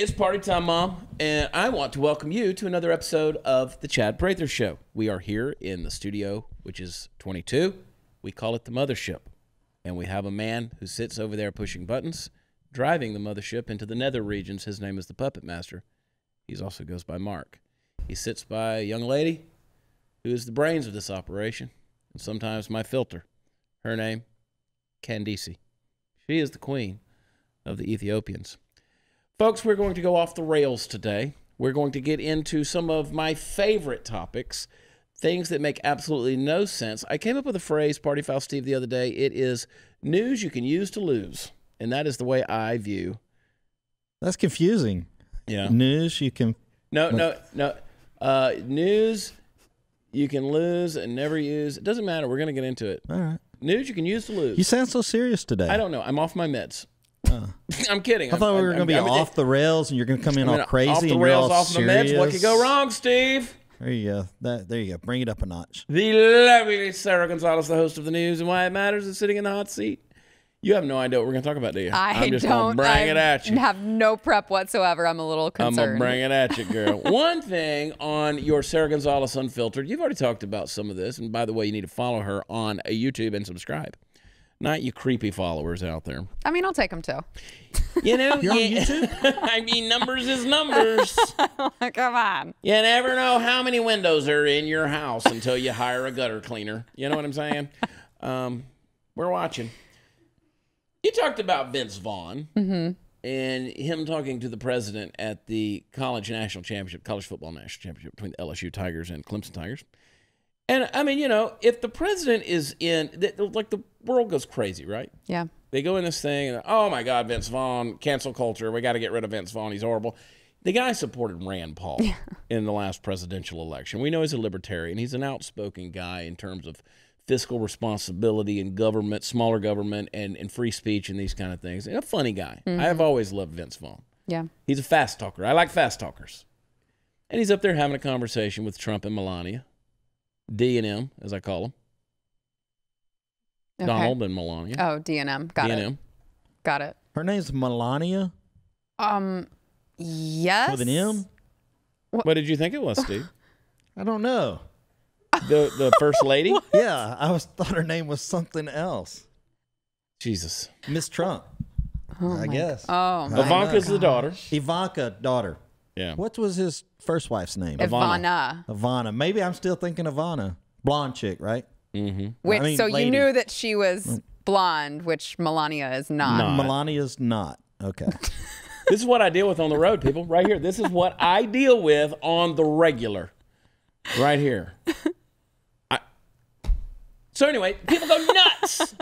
It's party time, Mom, and I want to welcome you to another episode of the Chad Prather Show. We are here in the studio, which is 22. We call it the Mothership, and we have a man who sits over there pushing buttons, driving the Mothership into the nether regions. His name is the Puppet Master. He also goes by Mark. He sits by a young lady who is the brains of this operation, and sometimes my filter. Her name, Candice. She is the queen of the Ethiopians. Folks, we're going to go off the rails today. We're going to get into some of my favorite topics, things that make absolutely no sense. I came up with a phrase, Party Foul Steve, the other day. It is news you can use to lose, and that is the way I view. That's confusing. Yeah. News you can... No. News you can lose and never use. It doesn't matter. We're going to get into it. All right. News you can use to lose. You sound so serious today. I don't know. I'm off my meds. I'm kidding. I thought we were going to be off the rails and you're going to come in all crazy off the and rails, you're all off serious. the meds. What could go wrong, Steve? There you go. There you go. Bring it up a notch. The lovely Sarah Gonzalez, the host of the news and why it matters, is sitting in the hot seat. You have no idea what we're going to talk about, do you? I'm just going to bring it at you. I have no prep whatsoever. I'm a little concerned. I'm going to bring it at you, girl. One thing on your Sarah Gonzalez Unfiltered, you've already talked about some of this, and by the way, you need to follow her on YouTube and subscribe. Not you creepy followers out there. I mean, I'll take them too. You know, You're on YouTube? I mean, numbers is numbers. Come on. You never know how many windows are in your house until you hire a gutter cleaner. You know what I'm saying? We're watching. You talked about Vince Vaughn and him talking to the president at the college national championship, college football national championship between the LSU Tigers and Clemson Tigers. And, I mean, you know, if the president is in, like, the world goes crazy, right? Yeah. They go in this thing, and, oh, my God, Vince Vaughn, cancel culture. We got to get rid of Vince Vaughn. He's horrible. The guy supported Rand Paul in the last presidential election. We know he's a libertarian. He's an outspoken guy in terms of fiscal responsibility and government, smaller government, and free speech and these kind of things. And a funny guy. I have always loved Vince Vaughn. Yeah. He's a fast talker. I like fast talkers. And he's up there having a conversation with Trump and Melania. D and M, as I call them. Okay. Donald and Melania. Oh, D&M. Got it. D&M. Got it. Her name's Melania Yes. with an M? What did you think it was, Steve? I don't know. The first lady? Yeah, I thought her name was something else. Jesus. Miss Trump, I guess. Oh, my Ivanka's the daughter. Ivanka, daughter. Yeah. What was his first wife's name? Ivana. Ivana. Maybe I'm still thinking Ivana. Blonde chick, right? Mm-hmm. Which, I mean, so lady. you knew that she was blonde, which Melania is not. Melania's not. Okay. This is what I deal with on the road, people. Right here. This is what I deal with on the regular. Right here. So anyway, people go nuts.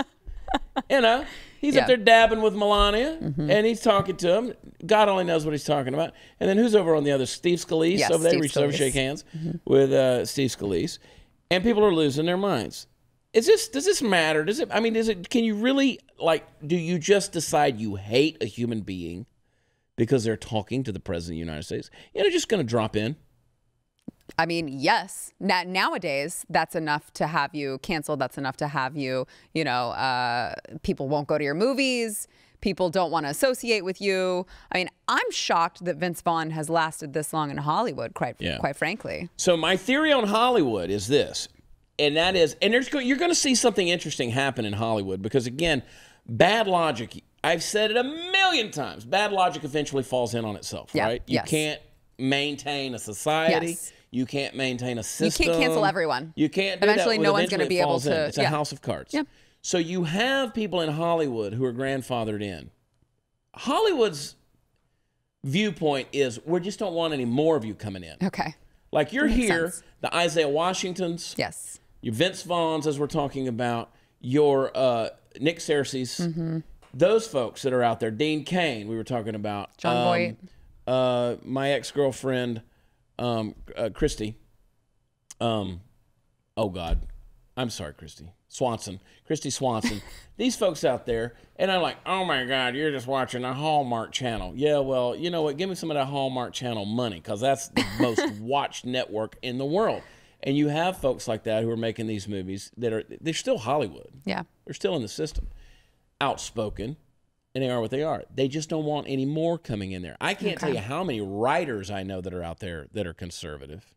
You know, he's up there dabbing with Melania, and he's talking to him. God only knows what he's talking about. And then who's over on the other? Steve Scalise Yes, over there. Steve Reached over, Scalise. shake hands with Steve Scalise. And people are losing their minds. Does this matter? Can you really, like, do you just decide you hate a human being because they're talking to the president of the United States? You know, just going to drop in. I mean, yes. Nowadays, that's enough to have you canceled. That's enough to have you, people won't go to your movies. People don't want to associate with you. I mean, I'm shocked that Vince Vaughn has lasted this long in Hollywood, quite frankly. So my theory on Hollywood is this, and that is, and you're going to see something interesting happen in Hollywood because, again, bad logic, I've said it a million times, bad logic eventually falls in on itself, right? You can't maintain a society. Yes. You can't maintain a system. You can't cancel everyone. You can't do Eventually, that. no one's going to be able to. It's a house of cards. Yeah. So you have people in Hollywood who are grandfathered in. Hollywood's viewpoint is we just don't want any more of you coming in. Okay. Like you're here, sense. the Isaiah Washingtons, Yes. your Vince Vaughns, as we're talking about, your Nick Cerce's, those folks that are out there, Dean Cain, we were talking about. John Voight. My ex-girlfriend, Christy. Oh, God. I'm sorry, Christy Swanson. These folks out there, and I'm like, oh, my God, you're just watching a Hallmark channel. Yeah, well, you know what? Give me some of that Hallmark channel money because that's the most watched network in the world. And you have folks like that who are making these movies they're still Hollywood. Yeah. They're still in the system. Outspoken, and they are what they are. They just don't want any more coming in there. I can't tell you how many writers I know that are out there that are conservative.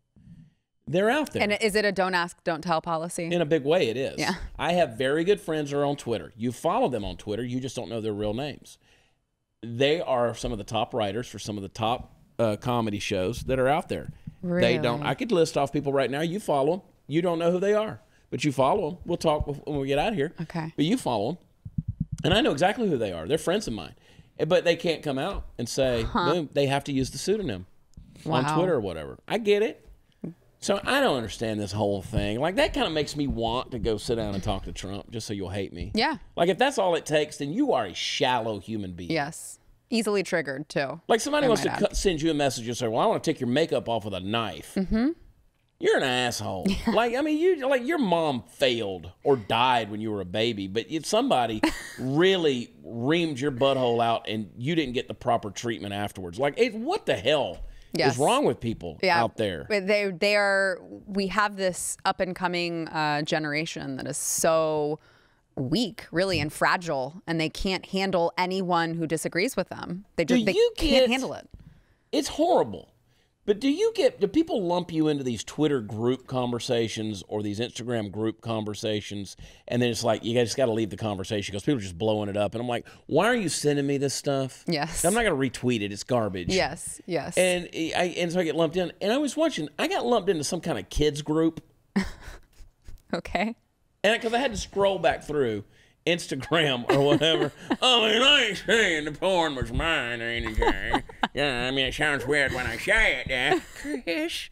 They're out there. And is it a don't ask, don't tell policy? In a big way, it is. Yeah. I have very good friends who are on Twitter. You follow them on Twitter. You just don't know their real names. They are some of the top writers for some of the top comedy shows that are out there. Really? They don't. I could list off people right now. You follow them. You don't know who they are, but you follow them. We'll talk when we get out of here. Okay. But you follow them. And I know exactly who they are. They're friends of mine. But they can't come out and say, boom, they have to use the pseudonym on Twitter or whatever. I get it. So I don't understand this whole thing. Like, that kind of makes me want to go sit down and talk to Trump just so you'll hate me. Yeah. Like, if that's all it takes, then you are a shallow human being. Yes. Easily triggered, too. Like, somebody wants to send you a message and say, well, I want to take your makeup off with a knife. Mm-hmm. You're an asshole. Like, I mean, your mom failed or died when you were a baby, but if somebody really reamed your butthole out and you didn't get the proper treatment afterwards, like, what the hell is wrong with people out there? They are. We have this up and coming generation that is so weak, really, and fragile, and they can't handle anyone who disagrees with them. They can't handle it. It's horrible. But do people lump you into these Twitter group conversations or these Instagram group conversations, and then it's like, you just got to leave the conversation because people are just blowing it up. And I'm like, why are you sending me this stuff? Yes. I'm not going to retweet it. It's garbage. Yes, yes. And so I get lumped in. And I was watching, I got lumped into some kind of kids group. Okay. And because I had to scroll back through Instagram or whatever. I mean, I ain't saying the porn was mine or anything. Yeah, I mean, it sounds weird when I say it, yeah. Chris.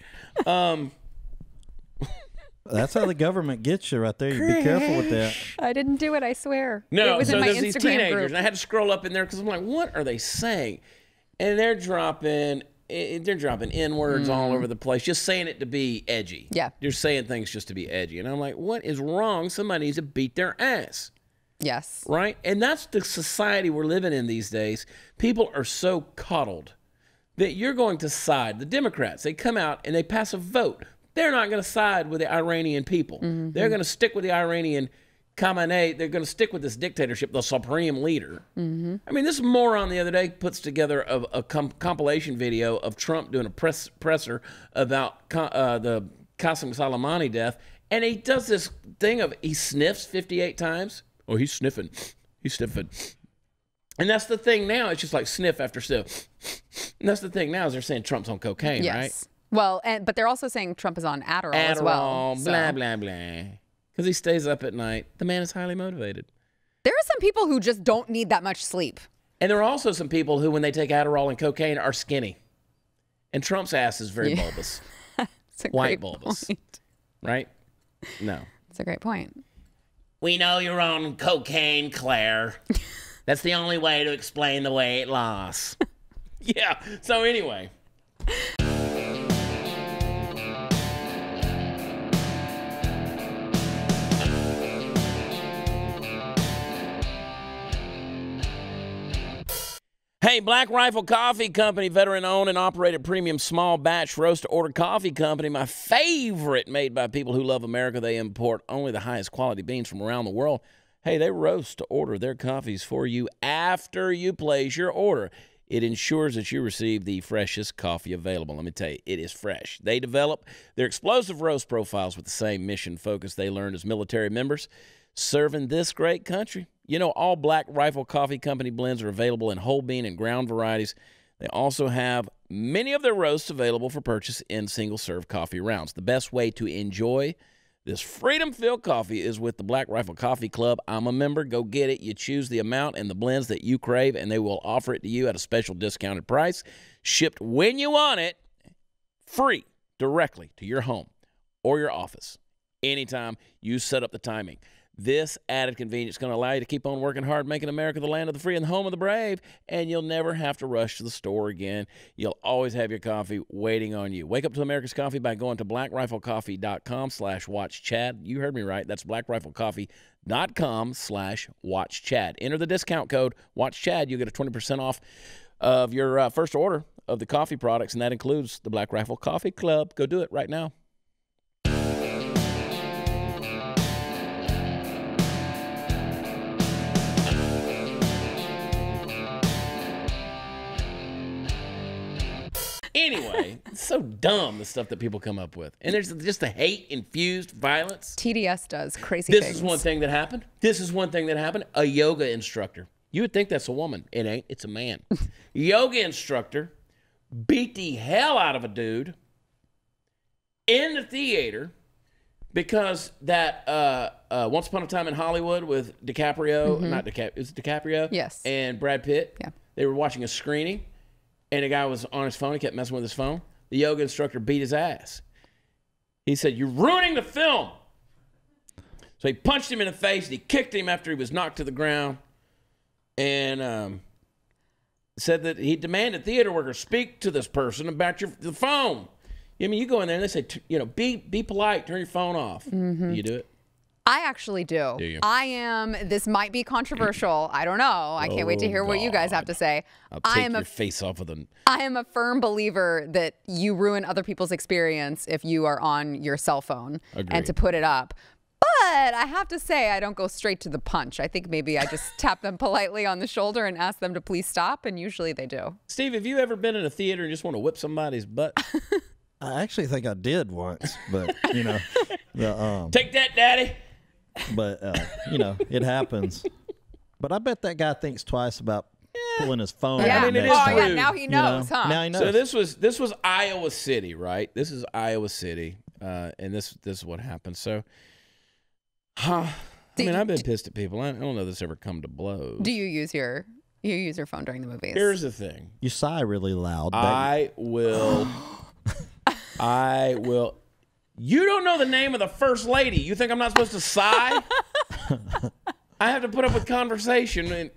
That's how the government gets you right there. You be careful with that. I didn't do it, I swear. No, it was so in my there's Instagram these teenagers, group. and I had to scroll up in there because I'm like, what are they saying? And they're dropping N-words all over the place, just saying it to be edgy. Yeah. They're saying things just to be edgy. And I'm like, what is wrong? Somebody needs to beat their ass. Yes. Right? And that's the society we're living in these days. People are so coddled that you're going to side. The Democrats, they come out and they pass a vote. They're not going to side with the Iranian people. Mm-hmm. They're going to stick with the Iranian Khamenei. They're going to stick with this dictatorship, the supreme leader. Mm-hmm. I mean, this moron the other day puts together a compilation video of Trump doing a presser about the Qasem Soleimani death, and he does this thing of he sniffs 58 times. Oh, he's sniffing. He's sniffing. And that's the thing now. It's just like sniff after sniff. And that's the thing now is they're saying Trump's on cocaine, yes. right? Well, but they're also saying Trump is on Adderall as well. Blah, blah, blah. Because he stays up at night. The man is highly motivated. There are some people who just don't need that much sleep. And there are also some people who, when they take Adderall and cocaine, are skinny. And Trump's ass is very bulbous. It's a White great bulbous. point. Right? No. That's a great point. We know you're on cocaine, Claire. That's the only way to explain the weight loss. Yeah. So anyway. Hey, Black Rifle Coffee Company, veteran-owned and operated premium small batch roast-to-order coffee company. My favorite, made by people who love America. They import only the highest quality beans from around the world. Hey, they roast to order their coffees for you after you place your order. It ensures that you receive the freshest coffee available. Let me tell you, it is fresh. They develop their explosive roast profiles with the same mission focus they learned as military members, serving this great country. You know, all Black Rifle Coffee Company blends are available in whole bean and ground varieties. They also have many of their roasts available for purchase in single-serve coffee rounds. The best way to enjoy this freedom-filled coffee is with the Black Rifle Coffee Club. I'm a member. Go get it. You choose the amount and the blends that you crave, and they will offer it to you at a special discounted price, shipped when you want it, free, directly to your home or your office. Anytime you set up the timing. This added convenience is going to allow you to keep on working hard, making America the land of the free and the home of the brave, and you'll never have to rush to the store again. You'll always have your coffee waiting on you. Wake up to America's coffee by going to blackriflecoffee.com/watchchad. You heard me right. That's blackriflecoffee.com/watchchad. Enter the discount code WatchChad. You'll get a 20% off of your first order of the coffee products, and that includes the Black Rifle Coffee Club. Go do it right now. Anyway, it's so dumb, the stuff that people come up with. And there's just the hate-infused violence. TDS does crazy This things. is one thing that happened. This is one thing that happened. A yoga instructor. You would think that's a woman. It ain't. It's a man. Yoga instructor beat the hell out of a dude in the theater because that Once Upon a Time in Hollywood with DiCaprio, not DiCaprio, is it DiCaprio? Yes. And Brad Pitt. Yeah. They were watching a screening, and the guy was on his phone. He kept messing with his phone. The yoga instructor beat his ass. He said, "You're ruining the film." So he punched him in the face, and he kicked him after he was knocked to the ground, and said that he demanded theater workers speak to this person about the phone. I mean, you go in there and they say, be polite, turn your phone off. You do it? I actually do. Do you? This might be controversial. I don't know. I can't wait to hear what you guys have to say. I'll take your face off of them. I am a firm believer that you ruin other people's experience if you are on your cell phone and to put it up. But I have to say, I don't go straight to the punch. I think maybe I just tap them politely on the shoulder and ask them to please stop, and usually they do. Steve, have you ever been in a theater and just want to whip somebody's butt? I actually think I did once, but Take that, Daddy. But it happens. But I bet that guy thinks twice about pulling his phone. Yeah. out I mean, it next is time. rude. Now he knows, huh? Now he knows. So this was Iowa City, right? This is Iowa City, and this is what happened. So, I mean, I've been pissed at people. I don't know this ever come to blows. Do you use your phone during the movies? Here's the thing. You sigh really loud. I will. You don't know the name of the first lady. You think I'm not supposed to sigh? I have to put up with conversation. And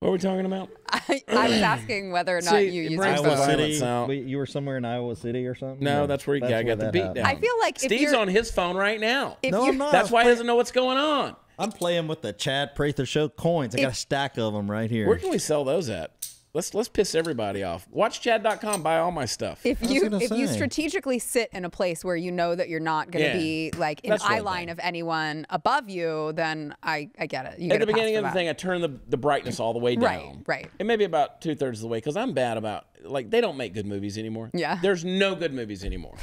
what are we talking about? I was asking whether or not you use your brings phone. the violence City. out. You were somewhere in Iowa City or something? No, Or- that's where he got the that beat happened. down. I feel like if Steve's you're, on his phone right now. if No, you're I'm not. That's why he doesn't know what's going on. I'm playing with the Chad Prather Show coins. I got a stack of them right here. Where can we sell those at? Let's piss everybody off. WatchChad.com. Buy all my stuff. If was you gonna say. strategically sit in a place where you know that you're not going to Yeah. be like in That's eye one line thing. of anyone above you, then I get it. You At get the a pass beginning for of the that. thing, I turn the brightness all the way down. Right. And maybe about 2/3 of the way, because I'm bad about, they don't make good movies anymore. Yeah. There's no good movies anymore.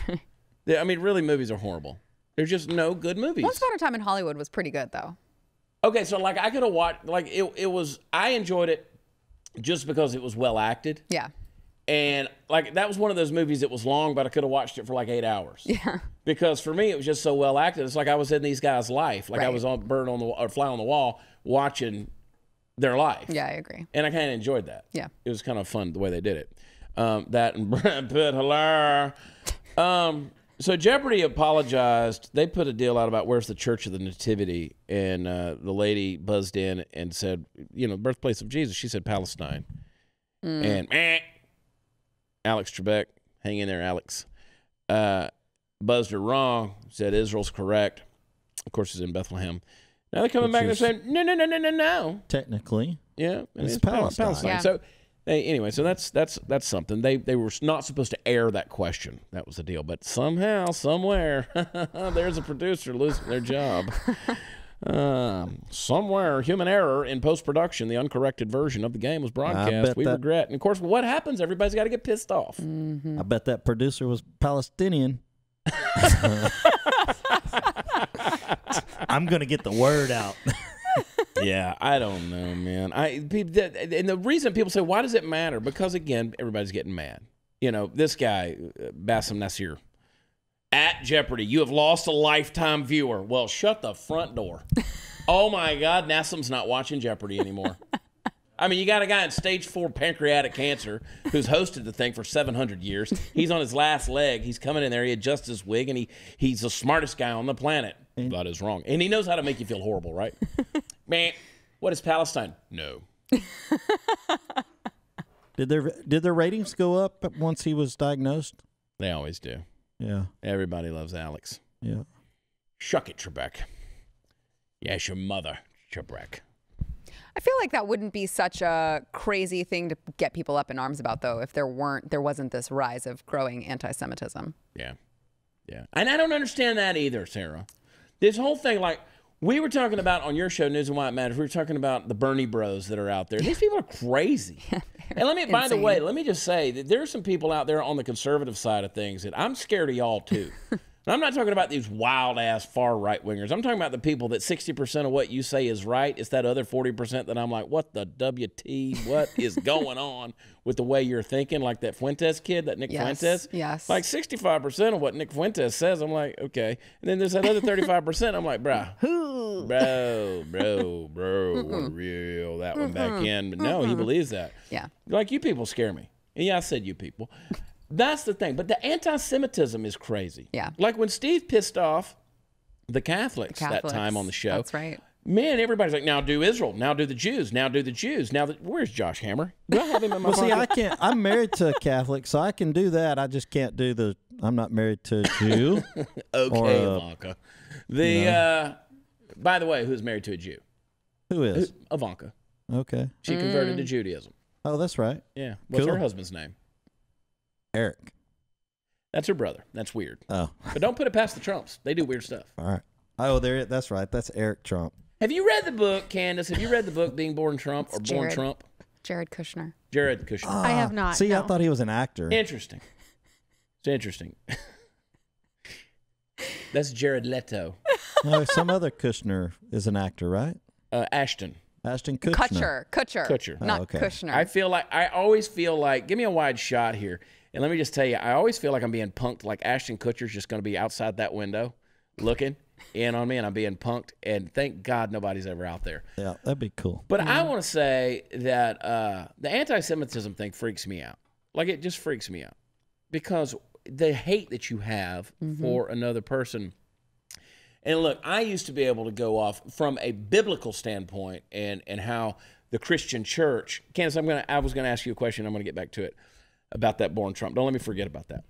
I mean, really, movies are horrible. There's just no good movies. Once Upon a Time in Hollywood was pretty good though. Okay, so I could have watched, I enjoyed it just because it was well acted. Yeah. And that was one of those movies that was long, but I could have watched it for 8 hours. Yeah. Because for me, it was just so well acted. It's like I was in these guys' life. I Right. was on fly on the wall watching their life. Yeah, I agree. And I kind of enjoyed that. Yeah. It was kind of fun the way they did it. That and Brad Pitt, hello. So Jeopardy apologized. They put a deal out about where's the Church of the Nativity, and the lady buzzed in and said, birthplace of Jesus. She said Palestine. And Alex Trebek, hang in there, Alex, buzzed her wrong, said Israel's correct. Of course, it's in Bethlehem. Now they're coming back and they're saying, no. Technically. Yeah, It's Palestine. Yeah. So anyway, so that's something. They were not supposed to air that question. That was the deal. But somehow, somewhere, there's a producer losing their job. Somewhere, human error in post-production, the uncorrected version of the game was broadcast. We regret. And of course, what happens? Everybody's got to get pissed off. I bet that producer was Palestinian. I'm going to get the word out. Yeah, I don't know, man. And the reason people say, why does it matter? Because, again, everybody's getting mad. This guy, Bassem Nasir, at Jeopardy, you have lost a lifetime viewer. Well, shut the front door. Oh, my God, Nassim's not watching Jeopardy anymore. I mean, you got a guy in stage 4 pancreatic cancer who's hosted the thing for 700 years. He's on his last leg. He's coming in there. He adjusts his wig, and he's the smartest guy on the planet. That is wrong. And he knows how to make you feel horrible, right? Man, what is Palestine? No. Did their ratings go up once he was diagnosed? They always do. Yeah. Everybody loves Alex. Yeah. Shuck it, Trebek. Yes, your mother, Trebek. I feel like that wouldn't be such a crazy thing to get people up in arms about, though, if there wasn't this rise of growing anti-Semitism. Yeah. Yeah. And I don't understand that either, Sarah. This whole thing, We were talking about on your show, News and Why It Matters, we were talking about the Bernie bros that are out there. These people are crazy. And by the way, let me just say that there are some people out there on the conservative side of things that I'm scared of y'all too. And I'm not talking about these wild-ass far right-wingers. I'm talking about the people that 60% of what you say is right. It's that other 40% that I'm like, what the WT? What is going on with the way you're thinking? Like that Fuentes kid, that Nick Fuentes? Yes. Like 65% of what Nick Fuentes says, I'm like, okay. And then there's that other 35%, I'm like, bro, what real, that one back in. But no, he believes that. Yeah. Like, you people scare me. And yeah, I said you people. That's the thing. But the anti-Semitism is crazy. Yeah. Like when Steve pissed off the Catholics that time on the show. That's right. Man, everybody's like, now do Israel. Now do the Jews. Now do the Jews. Where's Josh Hammer? Do I have him in my Well, see, pocket? I can't. I'm married to a Catholic, so I can do that. I just can't do I'm not married to a Jew. Okay, Ivanka. By the way, who's married to a Jew? Who is? Ivanka. Okay. She converted to Judaism. Oh, that's right. Yeah. What's Cool. her husband's name? Eric. That's her brother. That's weird. Oh. But don't put it past the Trumps. They do weird stuff. All right. Oh, that's right. That's Eric Trump. Have you read the book, Candace? Have you read the book Being Born Trump or Born Jared. Trump? Jared Kushner. Jared Kushner. I have not. See, no. I thought he was an actor. Interesting. It's interesting. That's Jared Leto. No, some other Kushner is an actor, right? Ashton Ashton Kutcher. Kutcher. Not okay. Kushner. I always feel like, give me a wide shot here. And let me just tell you, I always feel like I'm being punked, like Ashton Kutcher's just going to be outside that window looking in on me, and I'm being punked. And thank God nobody's ever out there. Yeah, that'd be cool. But I want to say that the anti-Semitism thing freaks me out. Like, it just freaks me out. Because the hate that you have for another person. And look, I used to be able to go off from a biblical standpoint and how the Christian church. Candace, I was gonna ask you a question. I'm gonna get back to it about that Born Trump. Don't let me forget about that.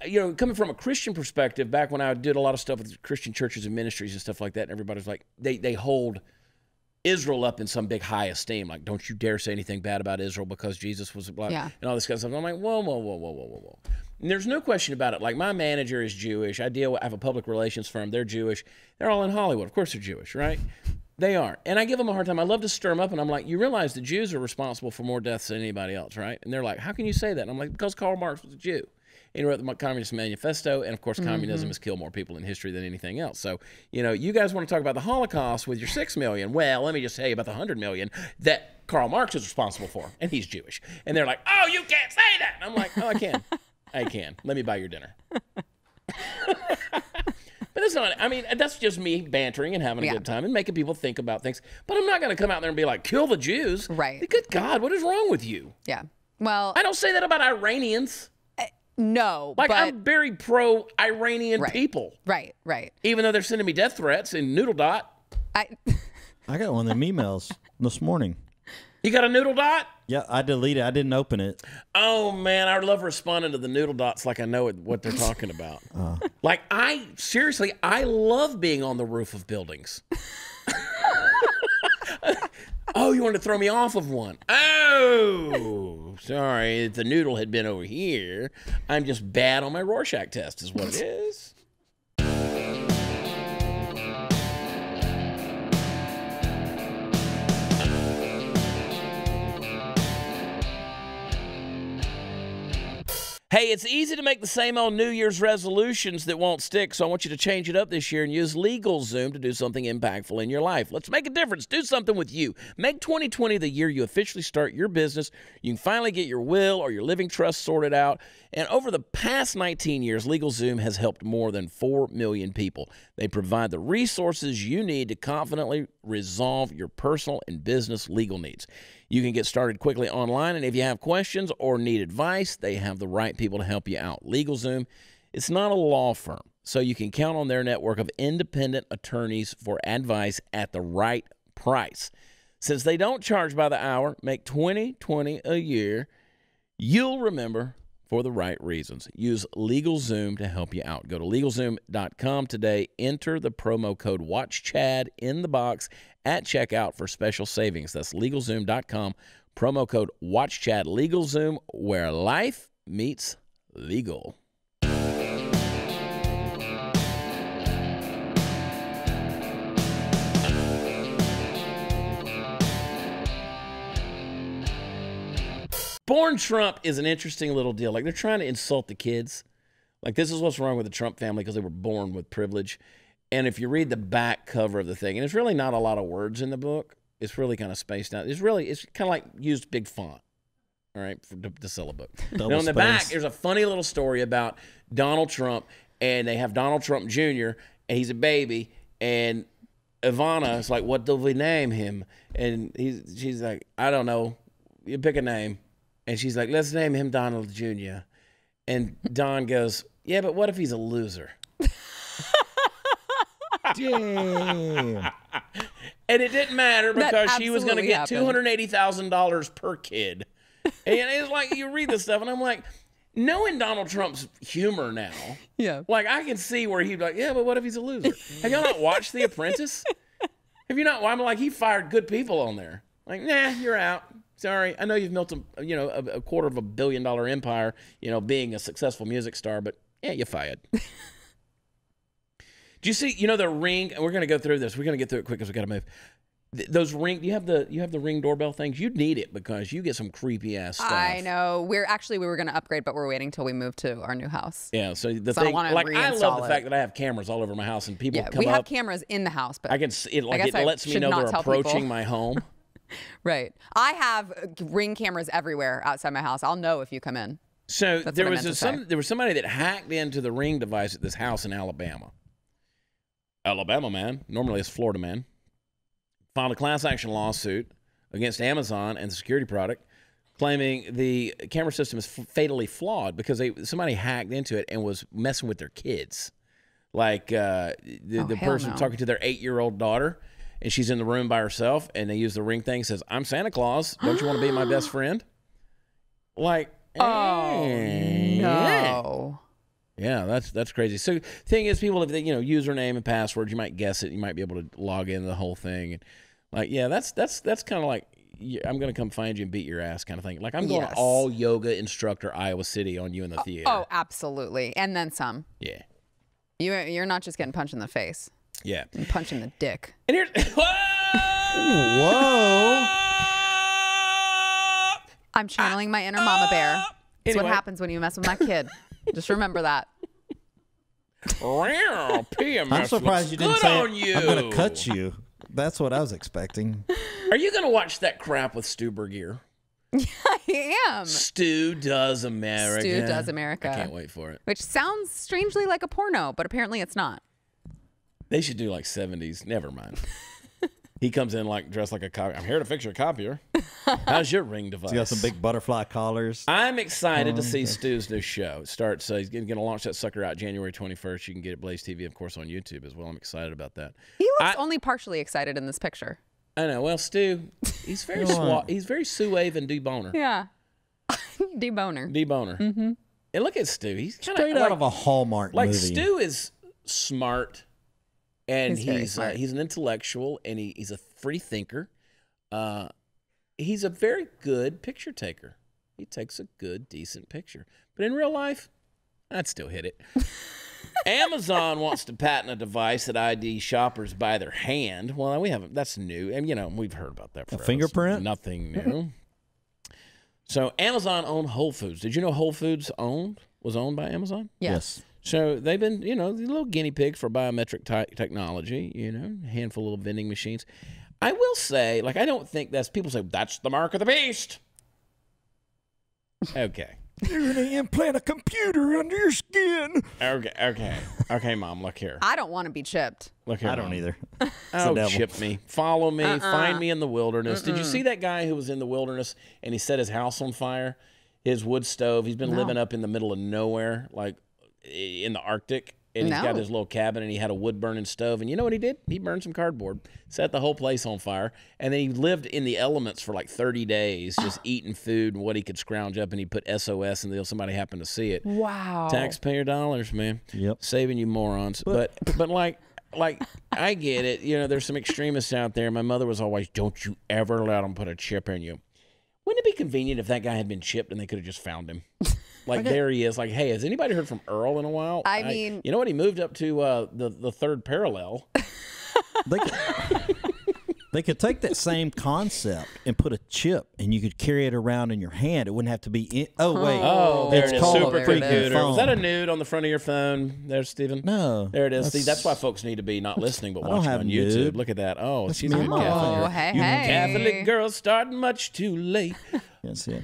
You know, coming from a Christian perspective, back when I did a lot of stuff with Christian churches and ministries and stuff like that, and everybody's like, they hold Israel up in some big high esteem. Like, don't you dare say anything bad about Israel because Jesus was black and all this kind of stuff. I'm like, whoa. And there's no question about it. Like, my manager is Jewish. I have a public relations firm. They're Jewish. They're all in Hollywood. Of course they're Jewish, right? They are. And I give them a hard time. I love to stir them up. And I'm like, you realize the Jews are responsible for more deaths than anybody else, right? And they're like, how can you say that? And I'm like, because Karl Marx was a Jew. And he wrote the Communist Manifesto. And, of course, communism has killed more people in history than anything else. So, you know, you guys want to talk about the Holocaust with your 6 million. Well, let me just tell you about the 100 million that Karl Marx is responsible for. And he's Jewish. And they're like, oh, you can't say that. And I'm like, oh, I can. I can. Let me buy your dinner. But that's not, I mean, that's just me bantering and having a good time and making people think about things. But I'm not going to come out there and be like, kill the Jews. Right. Good God, what is wrong with you? Yeah. Well, I don't say that about Iranians. no. Like, but, I'm very pro-Iranian people. Right. Even though they're sending me death threats in Noodle Dot. I I got one of them emails this morning. You got a Noodle Dot? Yeah, I deleted it. I didn't open it. Oh, man, I love responding to the Noodle Dots like I know what they're talking about. Like, seriously, I love being on the roof of buildings. Oh, you wanted to throw me off of one. Oh, sorry. The noodle had been over here. I'm just bad on my Rorschach test is what it is. Hey, it's easy to make the same old New Year's resolutions that won't stick, so I want you to change it up this year and use LegalZoom to do something impactful in your life. Let's make a difference. Do something with you. Make 2020 the year you officially start your business. You can finally get your will or your living trust sorted out. And over the past 19 years, LegalZoom has helped more than 4 million people. They provide the resources you need to confidently resolve your personal and business legal needs. You can get started quickly online, and if you have questions or need advice, they have the right people to help you out. LegalZoom, it's not a law firm, so you can count on their network of independent attorneys for advice at the right price. Since they don't charge by the hour, make 2020 a year you'll remember for the right reasons. Use LegalZoom to help you out. Go to LegalZoom.com today. Enter the promo code WatchChad in the box at checkout for special savings. That's LegalZoom.com. Promo code WatchChad. LegalZoom, where life meets legal. Born Trump is an interesting little deal. Like, they're trying to insult the kids. Like, this is what's wrong with the Trump family because they were born with privilege. And if you read the back cover of the thing, and it's really not a lot of words in the book. It's really kind of spaced out. It's kind of like used big font, all right, to sell a book. Now, on the back, there's a funny little story about Donald Trump, and they have Donald Trump Jr., and he's a baby, and Ivana is like, what do we name him? And she's like, I don't know. You pick a name. And she's like, let's name him Donald Jr. And Don goes, yeah, but what if he's a loser? Damn. And it didn't matter because she was going to get $280,000 per kid. And it's like, you read this stuff, and I'm like, knowing Donald Trump's humor now, like, I can see where he'd be like, yeah, but what if he's a loser? Have y'all not watched The Apprentice? Have you not? I'm like, he fired good people on there. Like, nah, you're out. Sorry, I know you've built a $250 million empire, being a successful music star, but yeah, you're fired. Do you see, the Ring? And we're going to go through this. We're going to get through it quick because we got to move. Those Ring, you have the Ring doorbell things. You need it because you get some creepy ass stuff. I know. We were going to upgrade, but we're waiting till we move to our new house. Yeah. So the thing, like, I love the fact that I have cameras all over my house and people come up. We have cameras in the house, but I can see it. Like, it lets me know they're approaching my home. Right. I have Ring cameras everywhere outside my house. I'll know if you come in. So there was somebody that hacked into the Ring device at this house in Alabama. Alabama man, normally it's Florida man, filed a class action lawsuit against Amazon and the security product, claiming the camera system is fatally flawed because somebody hacked into it and was messing with their kids. Like the person talking to their 8-year-old daughter, and she's in the room by herself, and they use the Ring thing, says, I'm Santa Claus. Don't you want to be my best friend? Like, no. Yeah, that's crazy. So thing is, people have username and passwords. You might guess it. You might be able to log into the whole thing. And like, yeah, that's kind of like, I'm going to come find you and beat your ass kind of thing. Like, I'm going all yoga instructor Iowa City on you in the theater. Oh, absolutely. And then some. Yeah. You're not just getting punched in the face. Yeah. You're punching the dick. And here's whoa! I'm channeling my inner mama bear. That's what happens when you mess with my kid. Just remember that. I'm surprised you didn't say, I'm going to cut you. That's what I was expecting. Are you going to watch that crap with Stu Burgier? Yeah, I am. Stu Does America. Stu Does America. I can't wait for it. Which sounds strangely like a porno, but apparently it's not. They should do like 70s. Never mind. He comes in like dressed like a cop. I'm here to fix your copier. How's your Ring device? He's got some big butterfly collars. I'm excited to see Stu's new show. It starts. He's going to launch that sucker out January 21st. You can get it Blaze TV, of course, on YouTube as well. I'm excited about that. He looks only partially excited in this picture. I know. Well, Stu, he's very he's very suave and deboner. Yeah, deboner. Deboner. Mm-hmm. And look at Stu. He's kind straight out of a Hallmark movie. Like, Stu is smart. And he's an intellectual, and he's a free thinker. He's a very good picture taker. He takes a good, decent picture. But in real life, I'd still hit it. Amazon wants to patent a device that ID shoppers by their hand. Well, we haven't. That's new. And, we've heard about that forever. A fingerprint? Nothing new. So Amazon owned Whole Foods. Did you know Whole Foods was owned by Amazon? Yes. So they've been, the little guinea pig for biometric technology, a handful of vending machines. I will say, like, I don't think people say, that's the mark of the beast. Okay. You're going to implant a computer under your skin. Okay, Mom, look here. I don't want to be chipped. Look here, I don't either. Chip me. Follow me. Find me in the wilderness. Did you see that guy who was in the wilderness and he set his house on fire? His wood stove. He's been living up in the middle of nowhere, like, in the Arctic, and he's got his little cabin, and he had a wood burning stove, and you know what he did? He burned some cardboard, set the whole place on fire, and then he lived in the elements for like 30 days, just eating food and what he could scrounge up, and he put SOS until somebody happened to see it. Wow. Taxpayer dollars, man. Yep. Saving you morons. But like I get it. There's some extremists out there. My mother was always, don't you ever let them put a chip in you. Wouldn't it be convenient if that guy had been chipped and they could have just found him? Like, there he is. Like, hey, has anybody heard from Earl in a while? I mean... You know what? He moved up to the third parallel. They They could take that same concept and put a chip, and you could carry it around in your hand. It wouldn't have to be in. Oh, wait. Oh, there it's it is. called Super a freaking computer. phone. Was that a nude on the front of your phone there, Stephen? No. There it is. See, that's why folks need to be not listening but I don't watching have on YouTube. nude. Look at that. Oh, she's me a and my Catholic. Oh, hey, You hey. Catholic girl starting much too late. Can't see it.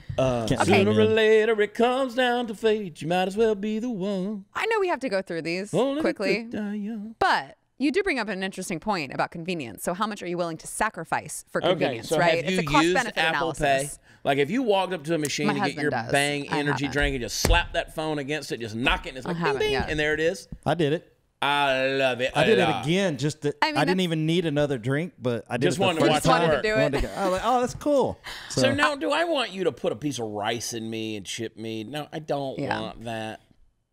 Sooner or later it comes down to fate. You might as well be the one. I know we have to go through these Only the quickly, quick die young. but you do bring up an interesting point about convenience. So how much are you willing to sacrifice for Okay, convenience, so right? have you It's a cost used benefit Apple analysis. Pay? Like if you walked up to a machine My to get husband your does. Bang I energy haven't. drink and just slap that phone against it, just knock it, and it's like ding, haven't ding, yet. and there it is. I did it. I love it. I did it lot. again. Just that I mean, I didn't that's- even need another drink, but I did Just it the wanted to first watch it time. work. I Wanted to go. I was like, oh, that's cool. So now, do I want you to put a piece of rice in me and chip me? No, I don't Yeah. want that.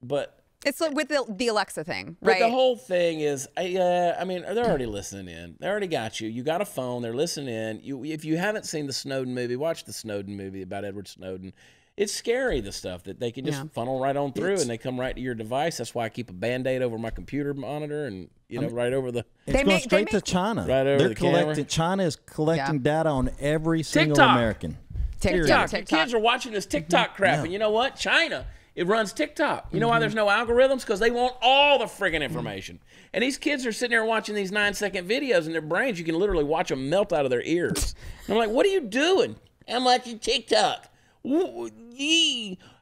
But It's like with the Alexa thing, But right? the whole thing is, I mean, they're already listening in. They already got you. You got a phone. They're listening in. If you haven't seen the Snowden movie, watch the Snowden movie about Edward Snowden. It's scary, the stuff that they can just funnel right on through, and they come right to your device. That's why I keep a Band-Aid over my computer monitor and, right over the... It's going straight to China. Right over They're the camera. collecting. China is collecting data on every single TikTok. American. TikTok. Your kids are watching this TikTok crap, and you know what? China, it runs TikTok. You know why there's no algorithms? Because they want all the friggin' information. And these kids are sitting there watching these 9-second videos, and their brains, you can literally watch them melt out of their ears. And I'm like, what are you doing? I'm watching TikTok.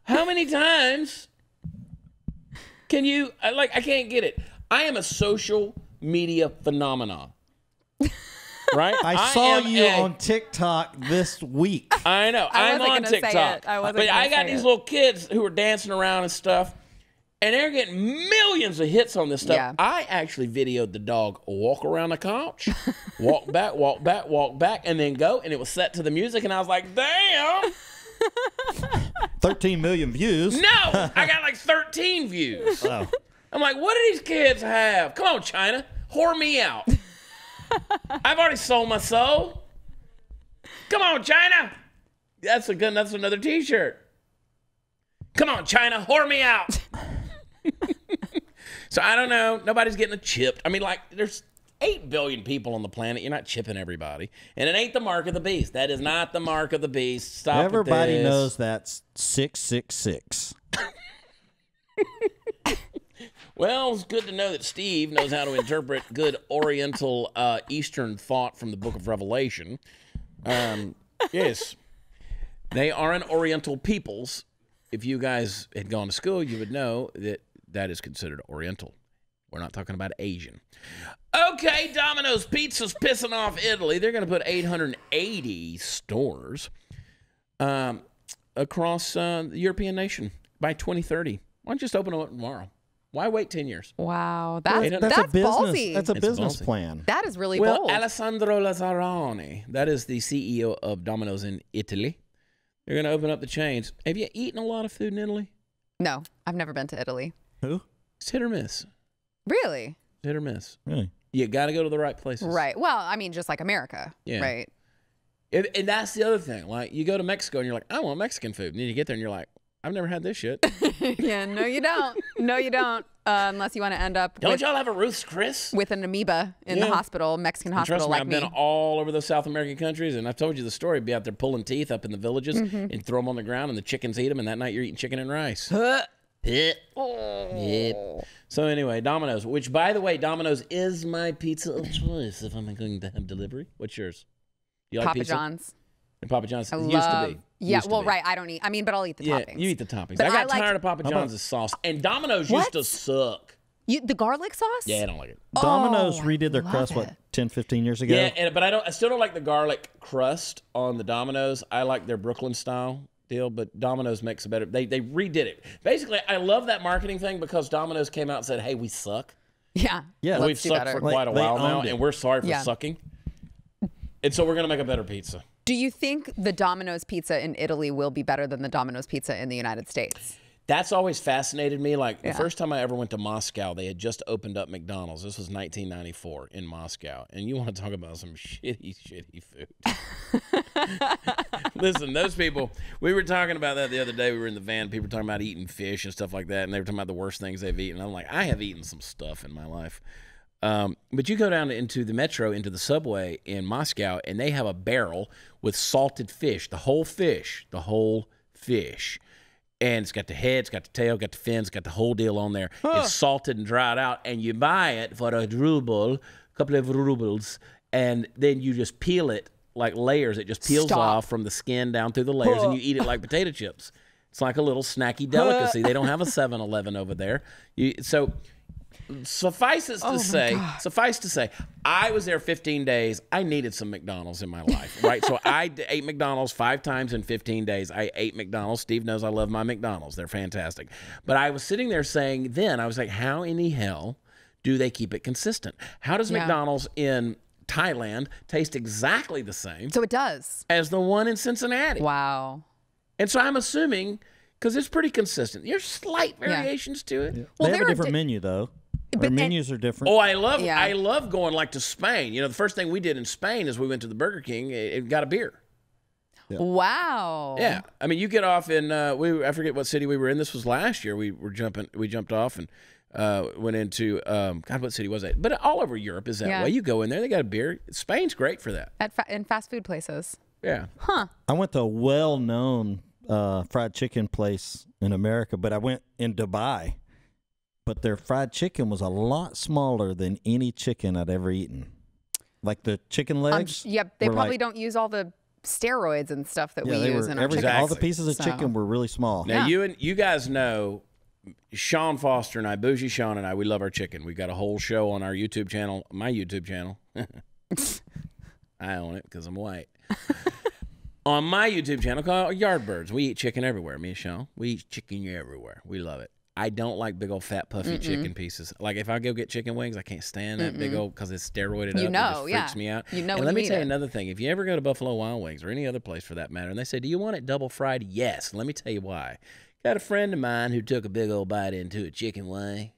How many times can you, I can't get it. I am a social media phenomenon. Right? I saw you on TikTok this week. I know. I'm on TikTok. But I got these little kids who are dancing around and stuff, and they're getting millions of hits on this stuff. Yeah. I actually videoed the dog walk around the couch, walk back, and then go, and it was set to the music, and I was like, damn. 13 million views. No, I got like 13 views. Oh. I'm like, what do these kids have? Come on, China, whore me out. I've already sold my soul. Come on, China. That's another T-shirt. Come on, China, whore me out. So I don't know. Nobody's getting a chip. I mean, like, there's 8 billion people on the planet. You're not chipping everybody. And it ain't the mark of the beast. That is not the mark of the beast. Stop Everybody with this. knows that's 666. Well, it's good to know that Steve knows how to interpret good Oriental Eastern thought from the book of Revelation. Yes. They are an Oriental peoples. If you guys had gone to school, you would know that that is considered Oriental. We're not talking about Asian. Okay, Domino's Pizza's pissing off Italy. They're going to put 880 stores across the European nation by 2030. Why don't you just open them up tomorrow? Why wait 10 years? Wow, that's a business. ballsy. That's a It's business ballsy. plan. That is really Well, bold. Alessandro Lazzaroni, that is the CEO of Domino's in Italy. They're going to open up the chains. Have you eaten a lot of food in Italy? No, I've never been to Italy. Who? It's hit or miss. Really? Hit or miss. Really? You got to go to the right places. Right. Well, I mean, just like America. Yeah. Right. And that's the other thing. Like, you go to Mexico and you're like, I want Mexican food. And then you get there and you're like, I've never had this shit. Yeah. No, you don't. No, you don't. Unless you want to end up Don't y'all have a Ruth's Chris? with an amoeba in the Yeah. hospital, Mexican And hospital trust me, like I've me. been all over those South American countries, and I've told you the story. Be out there pulling teeth up in the villages Mm-hmm. and throw them on the ground, and the chickens eat them, and that night you're eating chicken and rice. Yep. So anyway, Domino's, which, by the way, Domino's is my pizza of choice if I'm going to have delivery. What's yours? You like Papa pizza? John's. And Papa John's. I It love. used to be. Yeah. Used to Well, be. right. I don't eat. I mean, but I'll eat the Yeah, toppings. you eat the toppings. But I got I like- tired of Papa John's sauce. And Domino's used to What? suck. The garlic sauce? Yeah, I don't like it. Domino's Oh, redid their I crust, love what, it. 10, 15 years ago? Yeah, but I still don't like the garlic crust on the Domino's. I like their Brooklyn style deal, but Domino's makes a better. They redid it. Basically, I love that marketing thing because Domino's came out and said, "Hey, we suck. Yeah. Yeah, We've Let's do sucked better. for quite a They while now, owned it. and we're sorry for Yeah. sucking. And so we're gonna make a better pizza." Do you think the Domino's pizza in Italy will be better than the Domino's pizza in the United States? That's always fascinated me. Like the Yeah. first time I ever went to Moscow, they had just opened up McDonald's. This was 1994 in Moscow. And you want to talk about some shitty food. Listen, those people, we were talking about that the other day. We were in the van. People were talking about eating fish and stuff like that. And they were talking about the worst things they've eaten. I'm like, I have eaten some stuff in my life. But you go down into the metro, into the subway in Moscow, and they have a barrel with salted fish, the whole fish. And it's got the head, it's got the tail, got the fins, got the whole deal on there. It's salted and dried out, and you buy it for a couple of rubles, and then you just peel it like layers. It just peels off from the skin down through the layers, and you eat it like potato chips. It's like a little snacky delicacy. They don't have a 7-Eleven over there. Suffice to say, I was there 15 days. I needed some McDonald's in my life, right? So I ate McDonald's 5 times in 15 days. I ate McDonald's. Steve knows I love my McDonald's. They're fantastic. But I was sitting there saying then, I was like, how in the hell do they keep it consistent? How does McDonald's in Thailand taste exactly the same? So it does. As the one in Cincinnati. Wow. And so I'm assuming, because it's pretty consistent, there's slight variations to it. Yeah. Well, they have a different menu, though. Our menus are different. Oh, I love going like to Spain. You know, the first thing we did in Spain is we went to the Burger King and got a beer. Yeah. Wow. Yeah, I mean, you get off in I forget what city we were in. This was last year. We jumped off and went into God, what city was it? But all over Europe is that way. You go in there, they got a beer. Spain's great for that. In fast food places. Yeah. Huh. I went to a well-known fried chicken place in America, but I went in Dubai. But their fried chicken was a lot smaller than any chicken I'd ever eaten. Like the chicken legs. They probably don't use all the steroids and stuff that we use in our chicken. All the pieces of chicken were really small. Now you guys know Sean Foster and I, Bougie Sean and I, we love our chicken. We got a whole show on our YouTube channel, my YouTube channel. I own it because I'm white. On my YouTube channel called Yardbirds, we eat chicken everywhere. Me and Sean, we eat chicken everywhere. We love it. I don't like big old fat puffy chicken pieces. Like if I go get chicken wings, I can't stand that big old because it's steroided up. It just freaks me out. You know. And let me tell you another thing. If you ever go to Buffalo Wild Wings or any other place for that matter, and they say, "Do you want it double fried?" Yes. Let me tell you why. Got a friend of mine who took a big old bite into a chicken wing,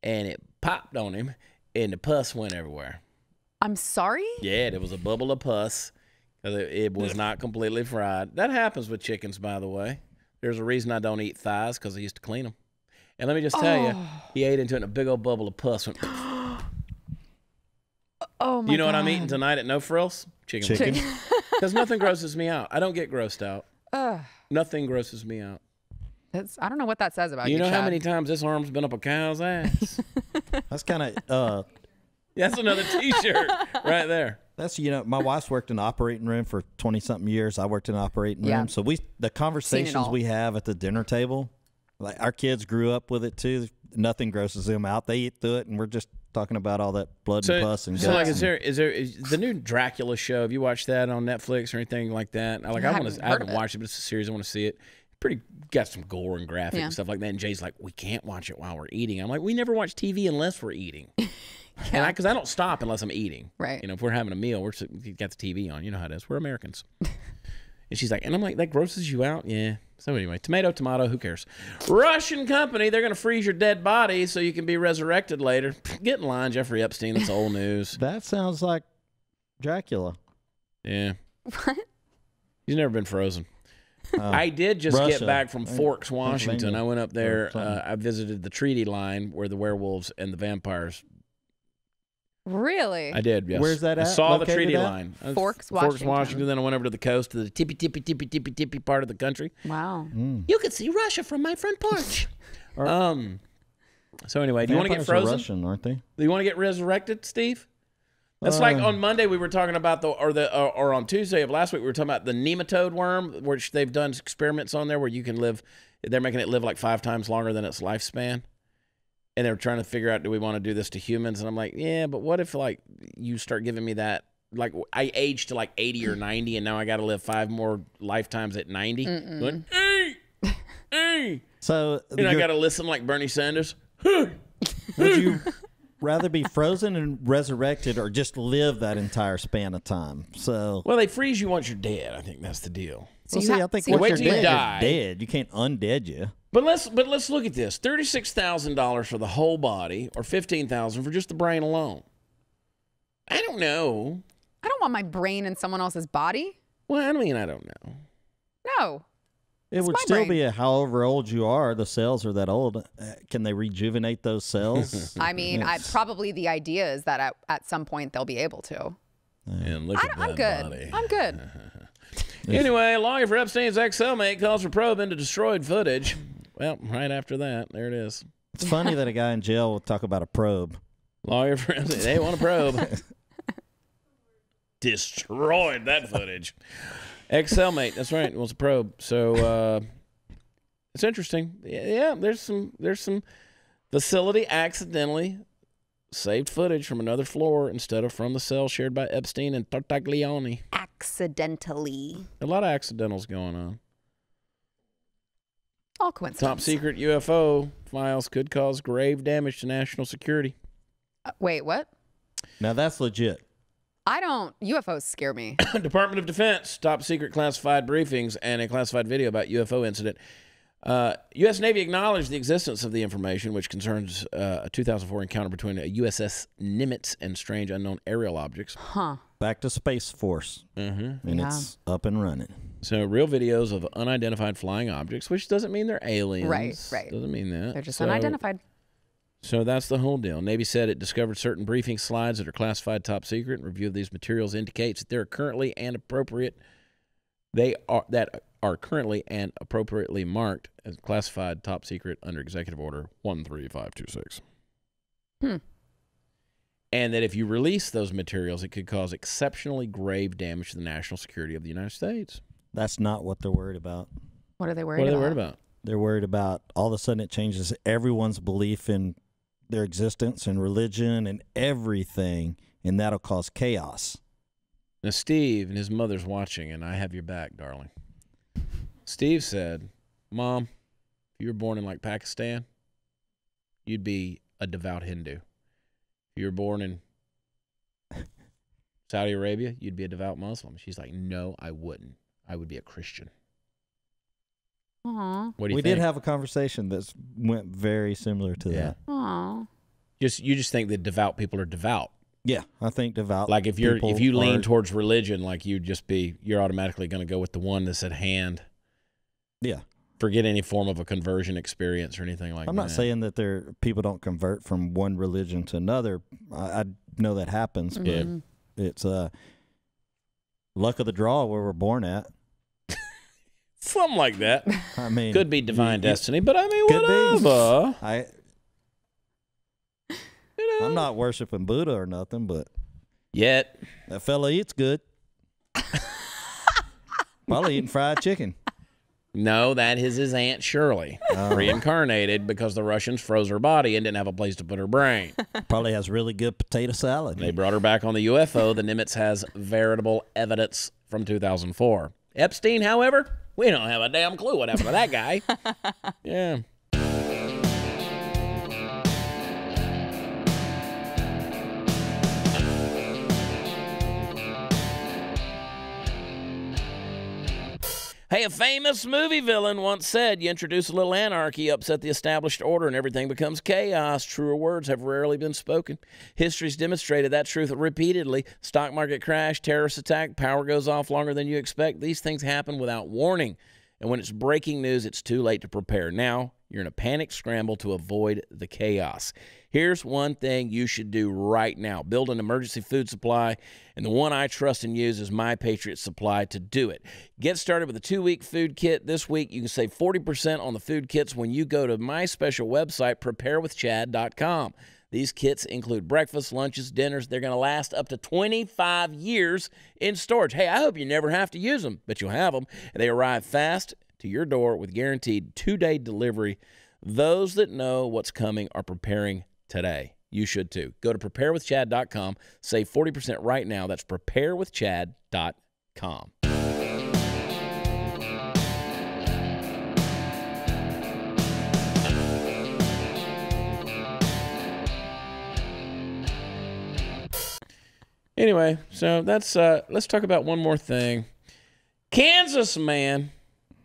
and it popped on him, and the pus went everywhere. I'm sorry? Yeah, there was a bubble of pus. It was not completely fried. That happens with chickens, by the way. There's a reason I don't eat thighs because I used to clean them. And let me just tell you, he ate into it and a big old bubble of pus went. Oh my You know God. what I'm eating tonight at No Frills? Chicken. Because nothing grosses me out. I don't get grossed out. Nothing grosses me out. I don't know what that says about you, You know how Chad. many times this arm's been up a cow's ass? That's kind of That's another T-shirt right there. That's, my wife's worked in the operating room for 20-something years. I worked in the operating room. So the conversations we have at the dinner table, like our kids grew up with it too. Nothing grosses them out. They eat through it, and we're just talking about all that blood and pus and guts. So, like, is the new Dracula show? Have you watched that on Netflix or anything like that? Like, I haven't watched it, but it's a series. I want to see it. Pretty got some gore and graphic and stuff like that. And Jay's like, we can't watch it while we're eating. I'm like, we never watch TV unless we're eating. Because I don't stop unless I'm eating. Right. If we're having a meal, we got the TV on. You know how it is. We're Americans. And she's like, and I'm like, that grosses you out? Yeah. So anyway, tomato, who cares? Russian company, they're going to freeze your dead body so you can be resurrected later. Get in line, Jeffrey Epstein. That's old news. That sounds like Dracula. Yeah. What? He's never been frozen. I did just Russia. get back from Forks, Washington. I went up there. I visited the treaty line where the werewolves and the vampires. Really? I did, yes. Where's that I at? saw the Located treaty at? line. Forks, Forks, Washington. Washington. Then I went over to the coast to the tippy part of the country. Wow. You could see Russia from my front porch. So anyway, do you want to get Vampires are frozen? Russian, aren't they? Do you want to get resurrected, Steve? That's like on Monday we were talking about or on Tuesday of last week we were talking about the nematode worm, which they've done experiments on there where you can live. They're making it live like 5 times longer than its lifespan. And they're trying to figure out, do we want to do this to humans? And I'm like, yeah, but what if like you start giving me that? Like I aged to like 80 or 90, and now I got to live 5 more lifetimes at 90. Going, hey. So And I got to listen like Bernie Sanders. would you rather be frozen and resurrected, or just live that entire span of time? So Well, they freeze you once you're dead. I think that's the deal. So I think so once wait you're till you dead, die. you're dead. You can't undead you. But let's look at this: $36,000 for the whole body, or $15,000 for just the brain alone. I don't know. I don't want my brain in someone else's body. Well, I mean, I don't know. No. It would still be however old you are. The cells are that old. Can they rejuvenate those cells? I mean, probably the idea is that at some point they'll be able to. And look at that I'm good. body. I'm good. Anyway, lawyer for Epstein's ex-cellmate calls for probe into destroyed footage. Well, right after that, there it is. It's funny that a guy in jail will talk about a probe. Lawyer for Epstein, they want a probe. Destroyed that footage. Ex-cellmate, that's right, wants a probe. So it's interesting. Yeah, there's some facility accidentally saved footage from another floor instead of from the cell shared by Epstein and Tartaglione. Accidentally. A lot of accidentals going on. All coincidence. Top secret UFO files could cause grave damage to national security. Wait, what? Now that's legit. UFOs scare me. Department of Defense, top secret classified briefings and a classified video about UFO incident. U.S. Navy acknowledged the existence of the information, which concerns a 2004 encounter between a USS Nimitz and strange unknown aerial objects. Huh. Back to Space Force. And it's up and running. So real videos of unidentified flying objects, which doesn't mean they're aliens. Right. Doesn't mean that. They're just unidentified. So that's the whole deal. Navy said it discovered certain briefing slides that are classified top secret. Review of these materials indicates that they're currently and appropriate. That are currently and appropriately marked as classified top secret under Executive Order 13526. And that if you release those materials, it could cause exceptionally grave damage to the national security of the United States. That's not what they're worried about. What are they worried about? They're worried about all of a sudden it changes everyone's belief in their existence and religion and everything, and that'll cause chaos. Now, Steve and his mother's watching, and I have your back, darling. Steve said, Mom, if you were born in, like, Pakistan, you'd be a devout Hindu. If you were born in Saudi Arabia, you'd be a devout Muslim. She's like, no, I wouldn't. I would be a Christian. Aww. What do you We think? did have a conversation that went very similar to that. Aww. You just think that devout people are devout. Yeah, I think devout. Like if you lean towards religion, like you're automatically going to go with the one that's at hand. Yeah. Forget any form of a conversion experience or anything like that. I'm not saying that people don't convert from one religion to another. I know that happens. Mm-hmm. But it's luck of the draw where we're born at. Something like that. I mean, could be divine destiny, but I mean, could whatever. I'm not worshiping Buddha or nothing, but yet that fella eats good. Probably eating fried chicken. No, that is his Aunt Shirley, reincarnated because the Russians froze her body and didn't have a place to put her brain. Probably has really good potato salad. They brought her back on the UFO. The Nimitz has veritable evidence from 2004. Epstein, however, we don't have a damn clue what happened to that guy. Yeah. Hey, a famous movie villain once said, you introduce a little anarchy, upset the established order, and everything becomes chaos. Truer words have rarely been spoken. History's demonstrated that truth repeatedly. Stock market crash, terrorist attack, power goes off longer than you expect. These things happen without warning. And when it's breaking news, it's too late to prepare. Now, you're in a panic scramble to avoid the chaos. Here's one thing you should do right now. Build an emergency food supply, and the one I trust and use is My Patriot Supply to do it. Get started with a 2-week food kit. This week, you can save 40% on the food kits when you go to my special website, preparewithchad.com. These kits include breakfast, lunches, dinners. They're going to last up to 25 years in storage. Hey, I hope you never have to use them, but you'll have them. And they arrive fast to your door with guaranteed 2-day delivery. Those that know what's coming are preparing today. You should too. Go to preparewithchad.com. Save 40% right now. That's preparewithchad.com. Anyway, so that's let's talk about one more thing. Kansas man,